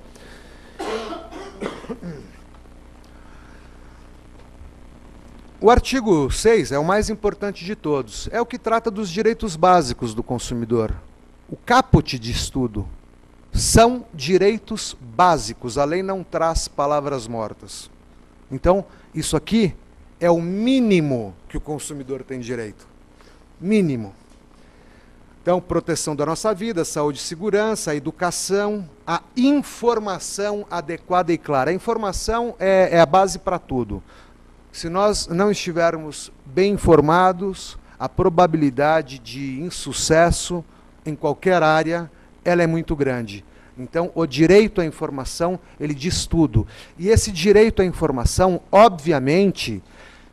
O artigo 6 é o mais importante de todos. É o que trata dos direitos básicos do consumidor. O caput de estudo são direitos básicos. A lei não traz palavras mortas. Então, isso aqui é o mínimo que o consumidor tem direito. Mínimo. Então, proteção da nossa vida, saúde e segurança, a educação, a informação adequada e clara. A informação é a base para tudo. Se nós não estivermos bem informados, a probabilidade de insucesso em qualquer área, ela é muito grande. Então, o direito à informação, ele diz tudo. E esse direito à informação, obviamente,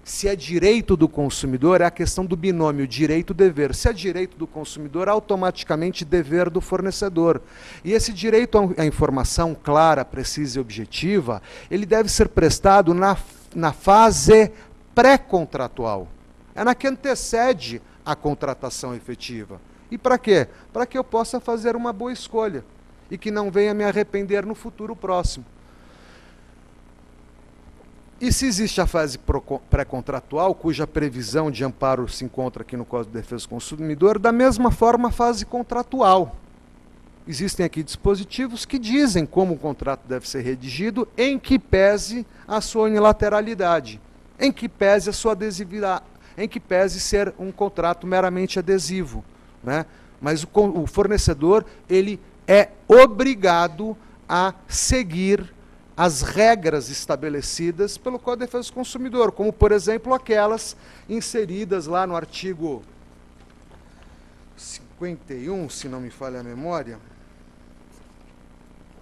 se é direito do consumidor, é a questão do binômio direito-dever. Se é direito do consumidor, automaticamente dever do fornecedor. E esse direito à informação clara, precisa e objetiva, ele deve ser prestado na fase pré-contratual. É na que antecede a contratação efetiva. E para quê? Para que eu possa fazer uma boa escolha e que não venha me arrepender no futuro próximo. E se existe a fase pré-contratual, cuja previsão de amparo se encontra aqui no Código de Defesa do Consumidor, da mesma forma a fase contratual. Existem aqui dispositivos que dizem como o contrato deve ser redigido, em que pese a sua unilateralidade, em que pese a sua adesividade, em que pese ser um contrato meramente adesivo, né? Mas o fornecedor, ele é obrigado a seguir as regras estabelecidas pelo Código de Defesa do Consumidor, como, por exemplo, aquelas inseridas lá no artigo 51, se não me falha a memória,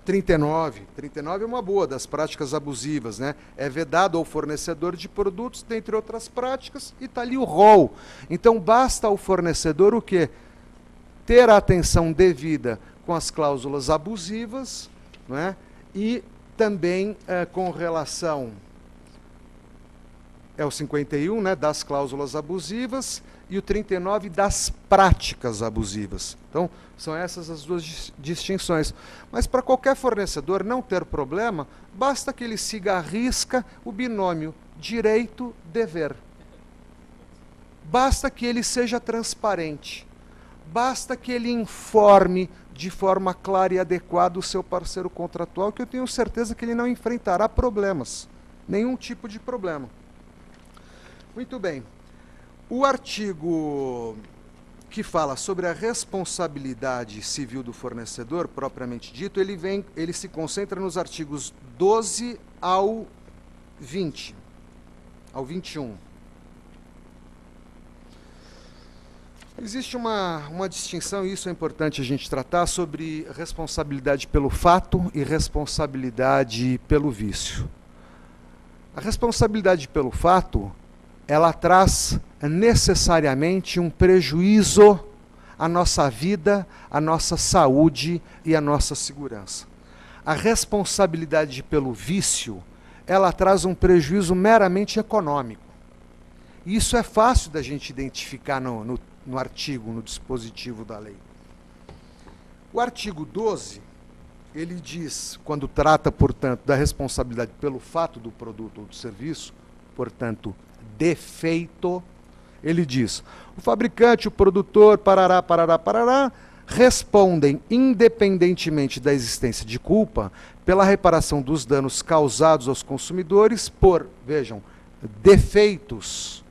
39. 39 é uma boa, das práticas abusivas, né? É vedado ao fornecedor de produtos, dentre outras práticas, e está ali o rol. Então, basta ao fornecedor o quê? Ter a atenção devida com as cláusulas abusivas, não é? E também com relação é o 51, né, das cláusulas abusivas, e o 39 das práticas abusivas. Então, são essas as duas distinções. Mas para qualquer fornecedor não ter problema, basta que ele siga à risca o binômio direito-dever. Basta que ele seja transparente. Basta que ele informe de forma clara e adequada o seu parceiro contratual, que eu tenho certeza que ele não enfrentará problemas. Nenhum tipo de problema. Muito bem. O artigo que fala sobre a responsabilidade civil do fornecedor, propriamente dito, ele se concentra nos artigos 12 ao 20, ao 21. Existe uma distinção, e isso é importante a gente tratar, sobre responsabilidade pelo fato e responsabilidade pelo vício. A responsabilidade pelo fato, ela traz necessariamente um prejuízo à nossa vida, à nossa saúde e à nossa segurança. A responsabilidade pelo vício, ela traz um prejuízo meramente econômico. E isso é fácil da gente identificar no artigo, no dispositivo da lei. O artigo 12, ele diz, quando trata, portanto, da responsabilidade pelo fato do produto ou do serviço, portanto, defeito, ele diz: o fabricante, o produtor, parará, parará, parará, respondem, independentemente da existência de culpa, pela reparação dos danos causados aos consumidores por, vejam, defeitos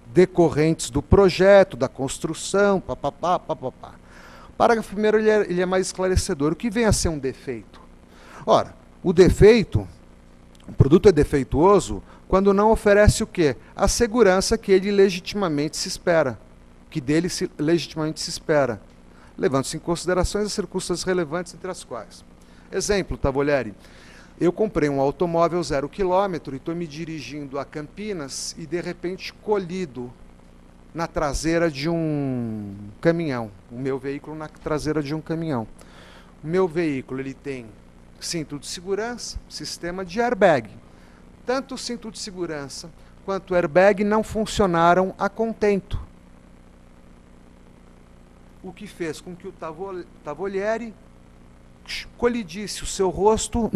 decorrentes do projeto, da construção, papapá, papapá. O parágrafo 1º ele é mais esclarecedor. O que vem a ser um defeito? Ora, o defeito, o produto é defeituoso quando não oferece o quê? A segurança que ele legitimamente se espera, que dele legitimamente se espera, levando-se em considerações as circunstâncias relevantes, entre as quais. Exemplo, Tavolieri, eu comprei um automóvel 0 km e estou me dirigindo a Campinas e, de repente, colido na traseira de um caminhão, o meu veículo na traseira de um caminhão. O meu veículo ele tem cinto de segurança, sistema de airbag. Tanto o cinto de segurança quanto o airbag não funcionaram a contento. O que fez com que o Tavolieri colidisse o seu rosto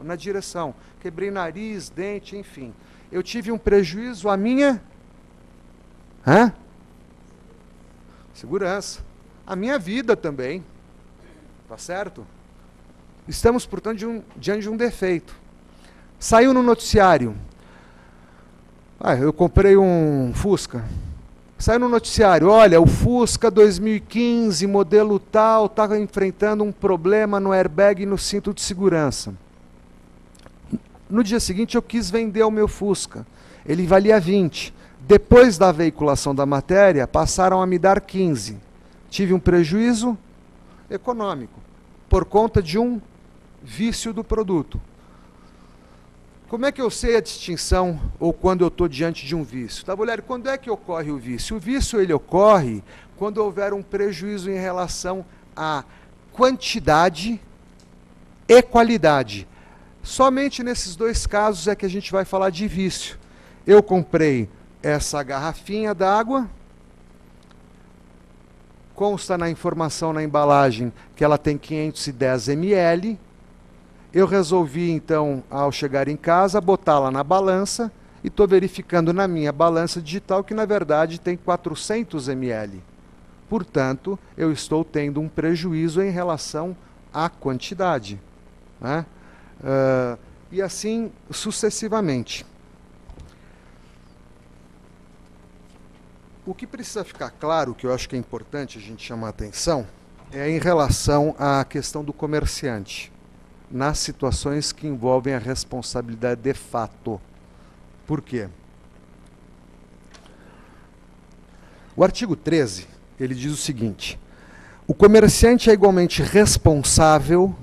na direção. Quebrei nariz, dente, enfim. Eu tive um prejuízo à minha segurança. A minha vida também. Tá certo? Estamos, portanto, diante de um defeito. Saiu no noticiário. Eu comprei um Fusca. Saiu no noticiário, olha, o Fusca 2015, modelo tal, está enfrentando um problema no airbag e no cinto de segurança. No dia seguinte eu quis vender o meu Fusca. Ele valia 20. Depois da veiculação da matéria, passaram a me dar 15. Tive um prejuízo econômico, por conta de um vício do produto. Como é que eu sei a distinção ou quando eu estou diante de um vício? Tavolieri, quando é que ocorre o vício? O vício ele ocorre quando houver um prejuízo em relação à quantidade e qualidade. Somente nesses dois casos é que a gente vai falar de vício. Eu comprei essa garrafinha d'água, consta na informação na embalagem que ela tem 510 ml. Eu resolvi, então, ao chegar em casa, botá-la na balança e estou verificando na minha balança digital que, na verdade, tem 400 ml. Portanto, eu estou tendo um prejuízo em relação à quantidade. Né? E assim sucessivamente. O que precisa ficar claro, que eu acho que é importante a gente chamar a atenção, é em relação à questão do comerciante, nas situações que envolvem a responsabilidade de fato. Por quê? O artigo 13, ele diz o seguinte: o comerciante é igualmente responsável,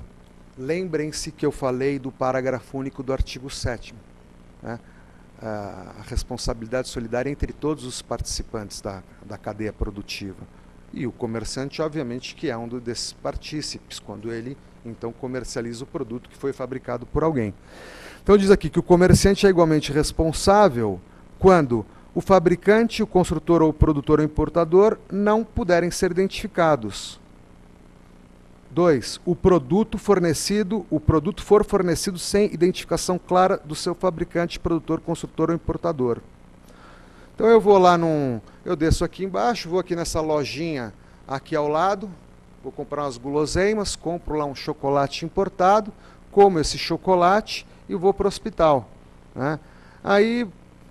lembrem-se que eu falei do parágrafo único do artigo 7º, né? A responsabilidade solidária entre todos os participantes da cadeia produtiva. E o comerciante, obviamente, que é um desses partícipes, quando ele, então, comercializa o produto que foi fabricado por alguém. Então, diz aqui que o comerciante é igualmente responsável quando o fabricante, o construtor ou o produtor ou importador não puderem ser identificados. 2. O produto for fornecido sem identificação clara do seu fabricante, produtor, construtor ou importador. Então eu vou lá eu desço aqui embaixo, vou aqui nessa lojinha aqui ao lado, vou comprar umas guloseimas, compro lá um chocolate importado, como esse chocolate e vou para o hospital, né? Aí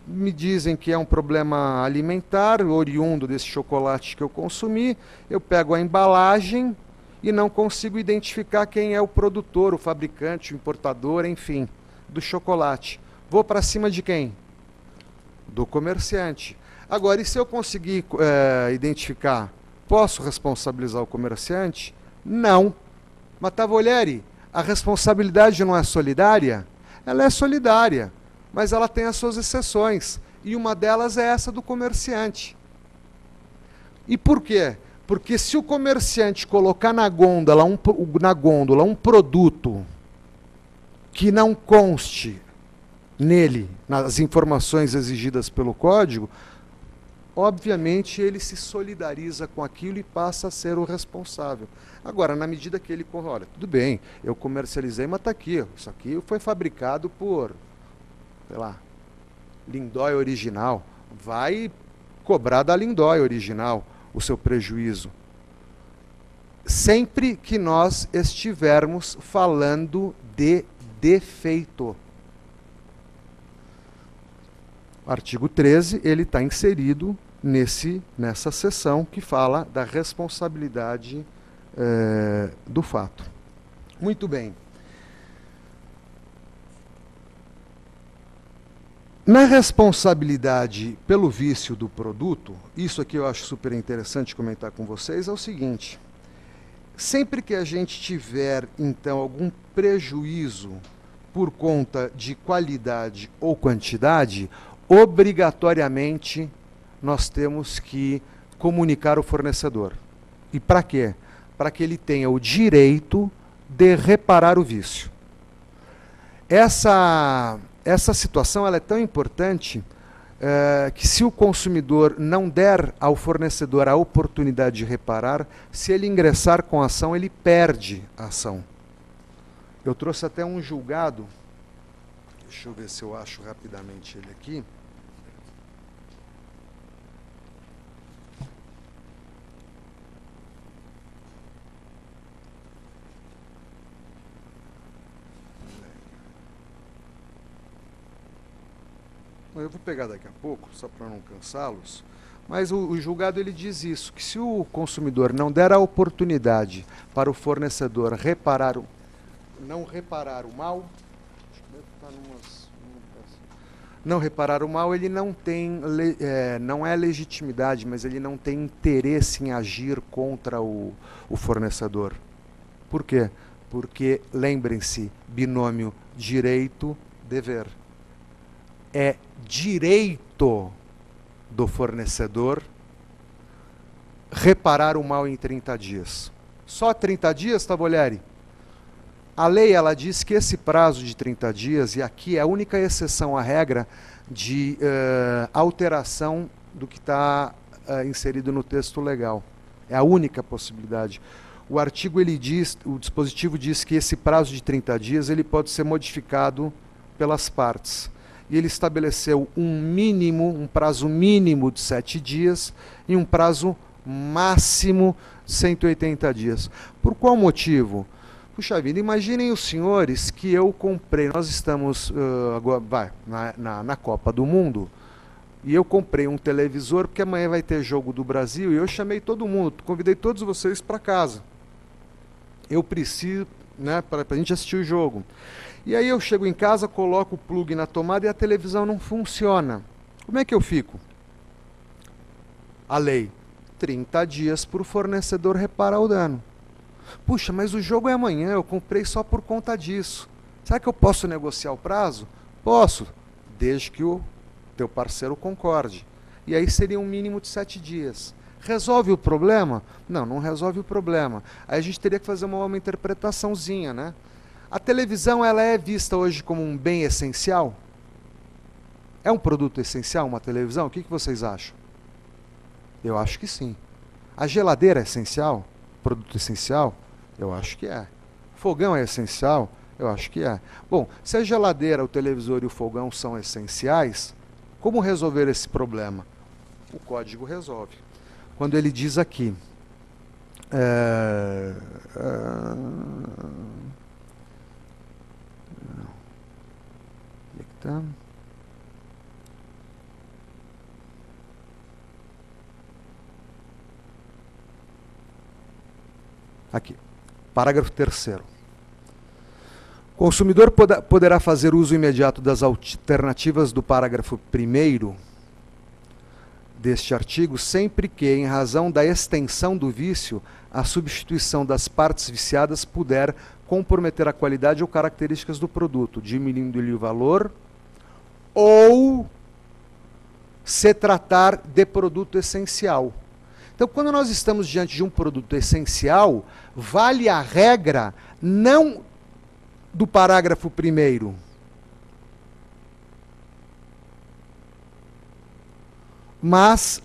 me dizem que é um problema alimentar, oriundo desse chocolate que eu consumi, eu pego a embalagem e não consigo identificar quem é o produtor, o fabricante, o importador, enfim, do chocolate. Vou para cima de quem? Do comerciante. Agora, e se eu conseguir identificar, posso responsabilizar o comerciante? Não. Mas Tavoglieri, a responsabilidade não é solidária? Ela é solidária, mas ela tem as suas exceções. E uma delas é essa do comerciante. E por quê? Porque se o comerciante colocar na gôndola um produto que não conste nele, nas informações exigidas pelo código, obviamente ele se solidariza com aquilo e passa a ser o responsável. Agora, na medida que ele... Olha, tudo bem, eu comercializei, mas está aqui. Isso aqui foi fabricado por, sei lá, Lindói original. Vai cobrar da Lindói original o seu prejuízo. Sempre que nós estivermos falando de defeito. O artigo 13, ele está inserido nessa seção que fala da responsabilidade do fato. Muito bem. Na responsabilidade pelo vício do produto, isso aqui eu acho super interessante comentar com vocês, é o seguinte: sempre que a gente tiver, então, algum prejuízo por conta de qualidade ou quantidade, obrigatoriamente nós temos que comunicar o fornecedor. E para quê? Para que ele tenha o direito de reparar o vício. Essa situação ela é tão importante que se o consumidor não der ao fornecedor a oportunidade de reparar, se ele ingressar com a ação, ele perde a ação. Eu trouxe até um julgado, deixa eu ver se eu acho rapidamente ele aqui. Eu vou pegar daqui a pouco, só para não cansá-los, mas o julgado ele diz isso, que se o consumidor não der a oportunidade para o fornecedor não reparar o mal, ele não tem, não é legitimidade, mas ele não tem interesse em agir contra o fornecedor. Por quê? Porque, lembrem-se, binômio direito-dever. É direito do fornecedor reparar o mal em 30 dias. Só 30 dias, Tavoglieri? A lei ela diz que esse prazo de 30 dias, e aqui é a única exceção à regra de alteração do que está inserido no texto legal. É a única possibilidade. O artigo ele diz, o dispositivo diz que esse prazo de 30 dias ele pode ser modificado pelas partes. E ele estabeleceu um prazo mínimo de 7 dias e um prazo máximo de 180 dias. Por qual motivo? Puxa vida, imaginem os senhores que eu comprei, nós estamos agora, na Copa do Mundo, e eu comprei um televisor, porque amanhã vai ter jogo do Brasil, e eu chamei todo mundo, convidei todos vocês para casa. Eu preciso, né, para a gente assistir o jogo. E aí eu chego em casa, coloco o plug na tomada e a televisão não funciona. Como é que eu fico? A lei, 30 dias para o fornecedor reparar o dano. Puxa, mas o jogo é amanhã, eu comprei só por conta disso. Será que eu posso negociar o prazo? Posso, desde que o teu parceiro concorde. E aí seria um mínimo de 7 dias. Resolve o problema? Não, não resolve o problema. Aí a gente teria que fazer uma interpretaçãozinha, né? A televisão, ela é vista hoje como um bem essencial? É um produto essencial, uma televisão? O que vocês acham? Eu acho que sim. A geladeira é essencial? Produto essencial? Eu acho que é. Fogão é essencial? Eu acho que é. Bom, se a geladeira, o televisor e o fogão são essenciais, como resolver esse problema? O código resolve. Quando ele diz aqui, onde é que tá? Aqui, parágrafo 3º. O consumidor poderá fazer uso imediato das alternativas do parágrafo 1º deste artigo, sempre que, em razão da extensão do vício, a substituição das partes viciadas puder comprometer a qualidade ou características do produto, diminuindo-lhe o valor, ou se tratar de produto essencial. Então, quando nós estamos diante de um produto essencial, vale a regra não do parágrafo 1º, mas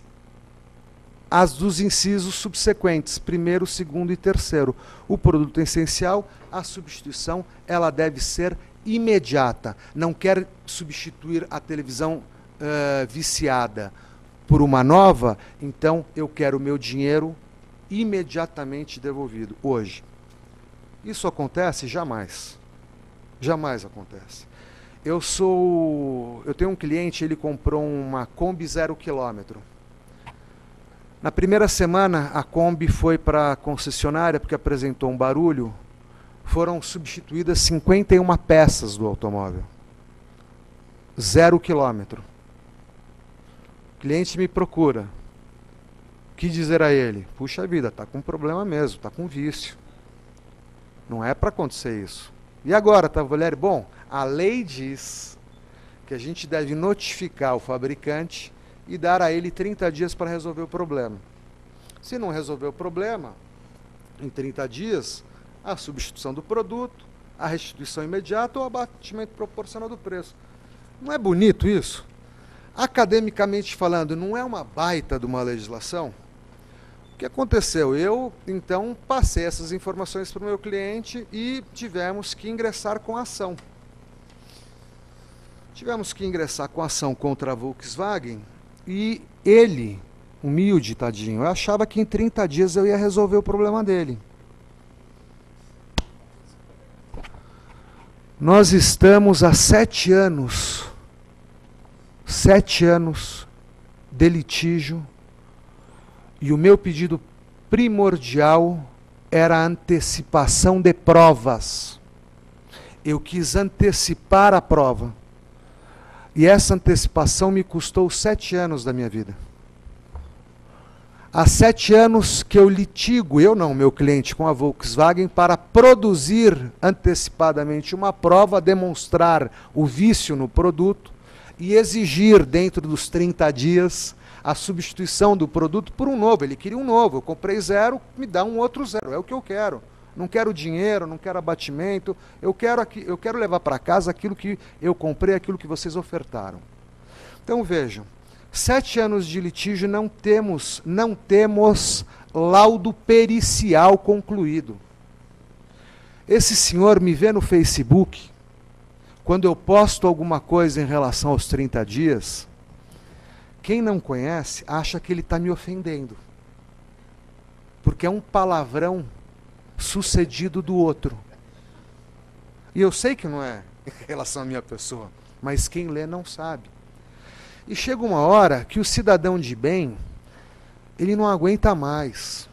as dos incisos subsequentes, 1º, 2º e 3º. O produto essencial, a substituição, ela deve ser imediata. Não quer substituir a televisão viciada por uma nova, então eu quero o meu dinheiro imediatamente devolvido, hoje. Isso acontece? Jamais. Jamais acontece. Eu tenho um cliente, ele comprou uma Kombi 0 km. Na primeira semana, a Kombi foi para a concessionária porque apresentou um barulho. Foram substituídas 51 peças do automóvel. 0 km. O cliente me procura. O que dizer a ele? Puxa vida, está com problema mesmo, está com vício. Não é para acontecer isso. E agora, tá, Valério? Bom, a lei diz que a gente deve notificar o fabricante e dar a ele 30 dias para resolver o problema. Se não resolver o problema, em 30 dias, a substituição do produto, a restituição imediata ou o abatimento proporcional do preço. Não é bonito isso? Academicamente falando, não é uma baita de uma legislação? O que aconteceu? Eu, então, passei essas informações para o meu cliente e tivemos que ingressar com ação. Tivemos que ingressar com ação contra a Volkswagen e ele, humilde, tadinho, eu achava que em 30 dias eu ia resolver o problema dele. Nós estamos há 7 anos de litígio. E o meu pedido primordial era a antecipação de provas. Eu quis antecipar a prova. E essa antecipação me custou 7 anos da minha vida. Há 7 anos que eu litigo, eu não, meu cliente, com a Volkswagen, para produzir antecipadamente uma prova, demonstrar o vício no produto e exigir, dentro dos 30 dias, a substituição do produto por um novo. Ele queria um novo, eu comprei 0, me dá um outro 0, é o que eu quero. Não quero dinheiro, não quero abatimento, eu quero levar para casa aquilo que eu comprei, aquilo que vocês ofertaram. Então vejam, 7 anos de litígio, não temos laudo pericial concluído. Esse senhor me vê no Facebook, quando eu posto alguma coisa em relação aos 30 dias, quem não conhece acha que ele está me ofendendo. Porque é um palavrão sucedido do outro. E eu sei que não é em relação à minha pessoa, mas quem lê não sabe. E chega uma hora que o cidadão de bem, ele não aguenta mais.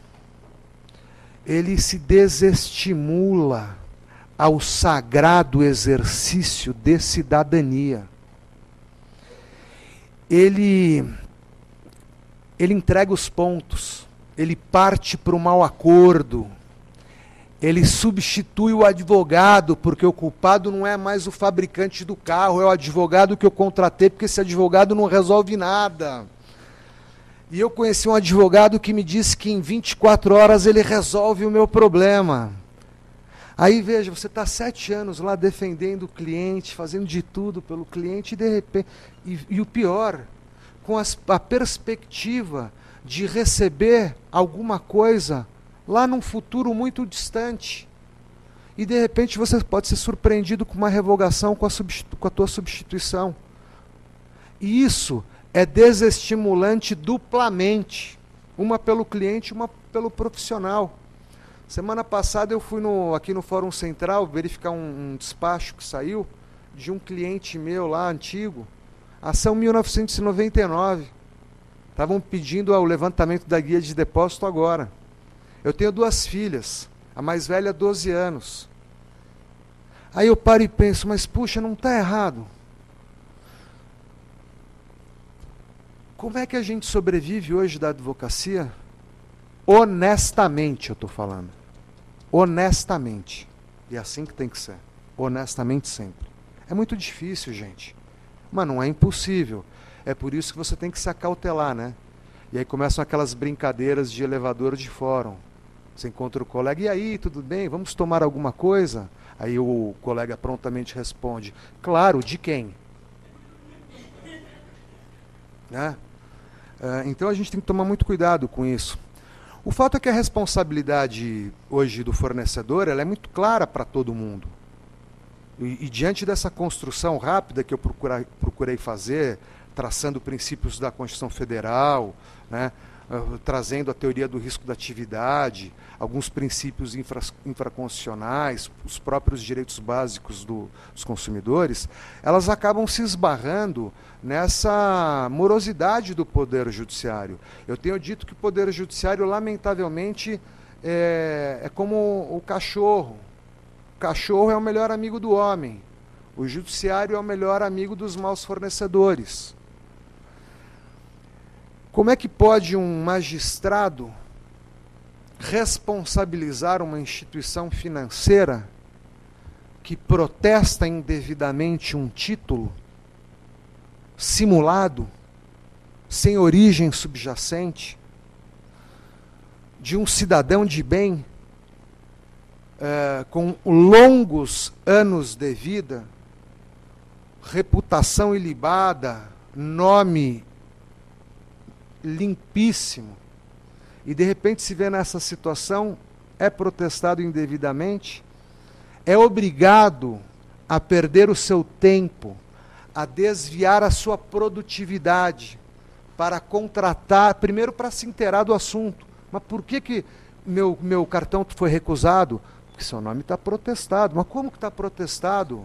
Ele se desestimula ao sagrado exercício de cidadania. Ele entrega os pontos, ele parte para o mau acordo, ele substitui o advogado, porque o culpado não é mais o fabricante do carro, é o advogado que eu contratei, porque esse advogado não resolve nada. E eu conheci um advogado que me disse que em 24 horas ele resolve o meu problema. Aí veja, você está 7 anos lá defendendo o cliente, fazendo de tudo pelo cliente, e de repente, e o pior, com a perspectiva de receber alguma coisa lá num futuro muito distante. E de repente você pode ser surpreendido com uma revogação, com a tua substituição. E isso é desestimulante duplamente, uma pelo cliente, uma pelo profissional. Semana passada eu fui aqui no Fórum Central verificar um despacho que saiu de um cliente meu lá, antigo, ação 1999. Estavam pedindo o levantamento da guia de depósito agora. Eu tenho 2 filhas, a mais velha 12 anos. Aí eu paro e penso, mas puxa, não está errado. Como é que a gente sobrevive hoje da advocacia? Honestamente, eu estou falando. Honestamente. E é assim que tem que ser. Honestamente sempre. É muito difícil, gente. Mas não é impossível. É por isso que você tem que se acautelar, né? E aí começam aquelas brincadeiras de elevador de fórum. Você encontra o colega, e aí, tudo bem? Vamos tomar alguma coisa? Aí o colega prontamente responde, claro, de quem? Né? Então a gente tem que tomar muito cuidado com isso. O fato é que a responsabilidade hoje do fornecedor ela é muito clara para todo mundo. E diante dessa construção rápida que eu procurei fazer, traçando princípios da Constituição Federal, né, trazendo a teoria do risco da atividade, alguns princípios infraconstitucionais, os próprios direitos básicos dos consumidores, elas acabam se esbarrando nessa morosidade do Poder Judiciário. Eu tenho dito que o Poder Judiciário, lamentavelmente, é como o cachorro. O cachorro é o melhor amigo do homem. O Judiciário é o melhor amigo dos maus fornecedores. Como é que pode um magistrado responsabilizar uma instituição financeira que protesta indevidamente um título simulado, sem origem subjacente, de um cidadão de bem com longos anos de vida, reputação ilibada, nome limpíssimo, e de repente se vê nessa situação, é protestado indevidamente, é obrigado a perder o seu tempo, a desviar a sua produtividade para contratar, primeiro para se inteirar do assunto. Mas por que meu cartão foi recusado? Porque seu nome está protestado. Mas como que está protestado?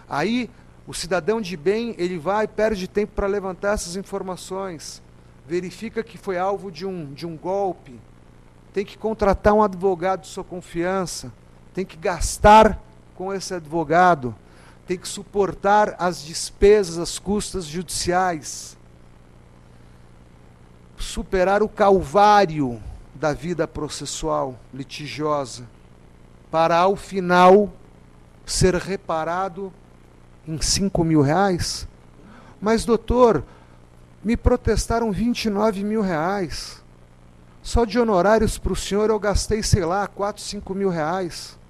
Aí o cidadão de bem, ele vai e perde tempo para levantar essas informações, verifica que foi alvo de um golpe, tem que contratar um advogado de sua confiança, tem que gastar com esse advogado, tem que suportar as despesas, as custas judiciais, superar o calvário da vida processual, litigiosa, para ao final ser reparado em R$5.000. Mas doutor, me protestaram R$29.000. Só de honorários para o senhor eu gastei, sei lá, R$4.000, R$5.000.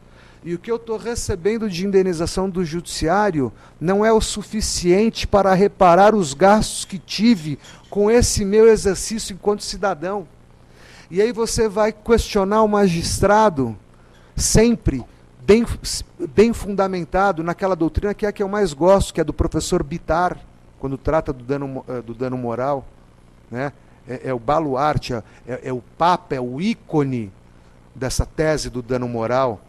E o que eu estou recebendo de indenização do judiciário não é o suficiente para reparar os gastos que tive com esse meu exercício enquanto cidadão. E aí você vai questionar o magistrado, sempre bem fundamentado naquela doutrina que é a que eu mais gosto, que é do professor Bittar, quando trata do dano moral, né? É o baluarte, é o papa, é o ícone dessa tese do dano moral.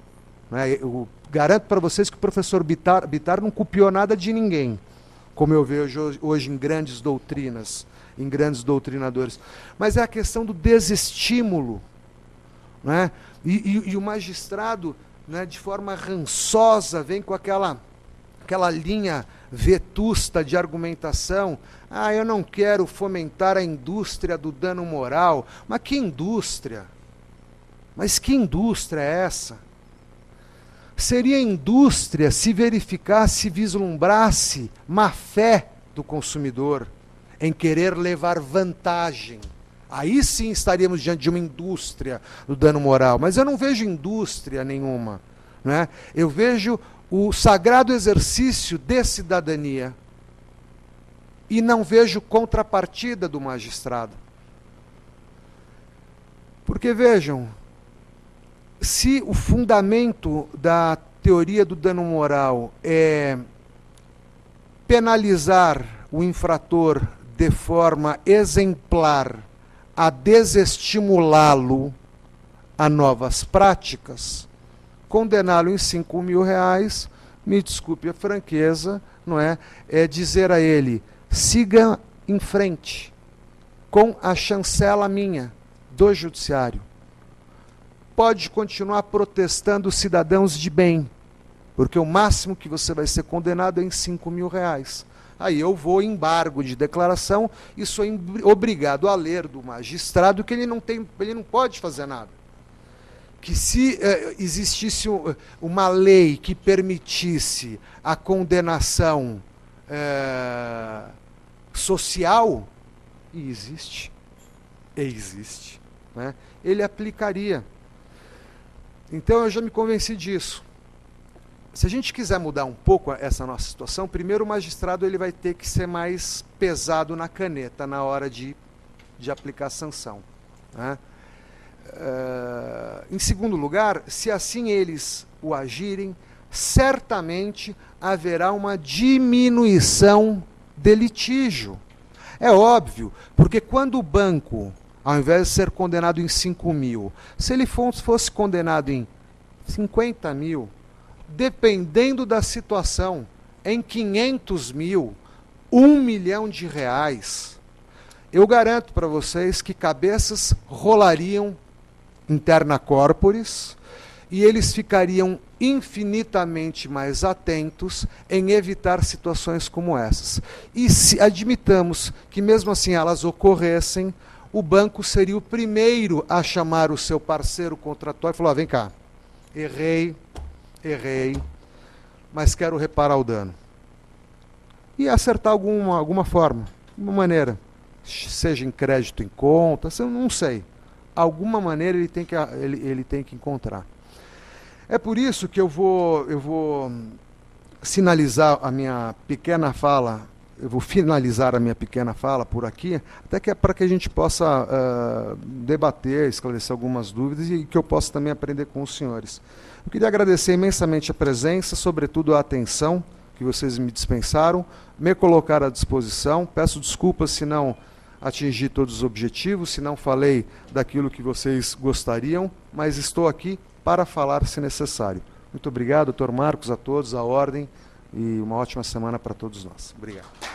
Né? Eu garanto para vocês que o professor Bittar não copiou nada de ninguém, como eu vejo hoje em grandes doutrinas, em grandes doutrinadores. Mas é a questão do desestímulo. Né? E o magistrado, né, de forma rançosa, vem com aquela linha vetusta de argumentação. Eu não quero fomentar a indústria do dano moral. Mas que indústria? Mas que indústria é essa? Seria indústria se verificasse, vislumbrasse má fé do consumidor em querer levar vantagem Aí sim estaríamos diante de uma indústria do dano moral. Mas eu não vejo indústria nenhuma. Né? Eu vejo o sagrado exercício de cidadania. E não vejo contrapartida do magistrado. Porque, vejam, se o fundamento da teoria do dano moral é penalizar o infrator de forma exemplar a desestimulá-lo a novas práticas, condená-lo em 5 mil reais, me desculpe a franqueza, não é dizer a ele, siga em frente, com a chancela minha, do judiciário. Pode continuar protestando cidadãos de bem, porque o máximo que você vai ser condenado é em 5 mil reais. Aí eu vou em embargo de declaração e sou obrigado a ler do magistrado que ele não pode fazer nada. Que se existisse uma lei que permitisse a condenação social, e existe, né? Ele aplicaria. Então eu já me convenci disso. Se a gente quiser mudar um pouco essa nossa situação, primeiro o magistrado ele vai ter que ser mais pesado na caneta na hora de aplicar a sanção. Né? Em segundo lugar, se assim eles o agirem, certamente haverá uma diminuição de litígio. É óbvio, porque quando o banco, ao invés de ser condenado em 5 mil, se ele fosse condenado em 50 mil, dependendo da situação, em 500 mil, 1 milhão de reais, eu garanto para vocês que cabeças rolariam interna corporis e eles ficariam infinitamente mais atentos em evitar situações como essas. E se admitamos que mesmo assim elas ocorressem, o banco seria o primeiro a chamar o seu parceiro contratuário e falar, vem cá, errei, mas quero reparar o dano. E acertar alguma forma, alguma maneira, seja em crédito em conta, não sei. Alguma maneira ele tem que encontrar. É por isso que eu vou sinalizar a minha pequena fala, eu vou finalizar a minha pequena fala por aqui, até que é para que a gente possa debater, esclarecer algumas dúvidas e que eu possa também aprender com os senhores. Eu queria agradecer imensamente a presença, sobretudo a atenção que vocês me dispensaram, me colocar à disposição. Peço desculpas se não atingi todos os objetivos, se não falei daquilo que vocês gostariam, mas estou aqui para falar se necessário. Muito obrigado, doutor Marcos, a todos, a ordem, e uma ótima semana para todos nós. Obrigado.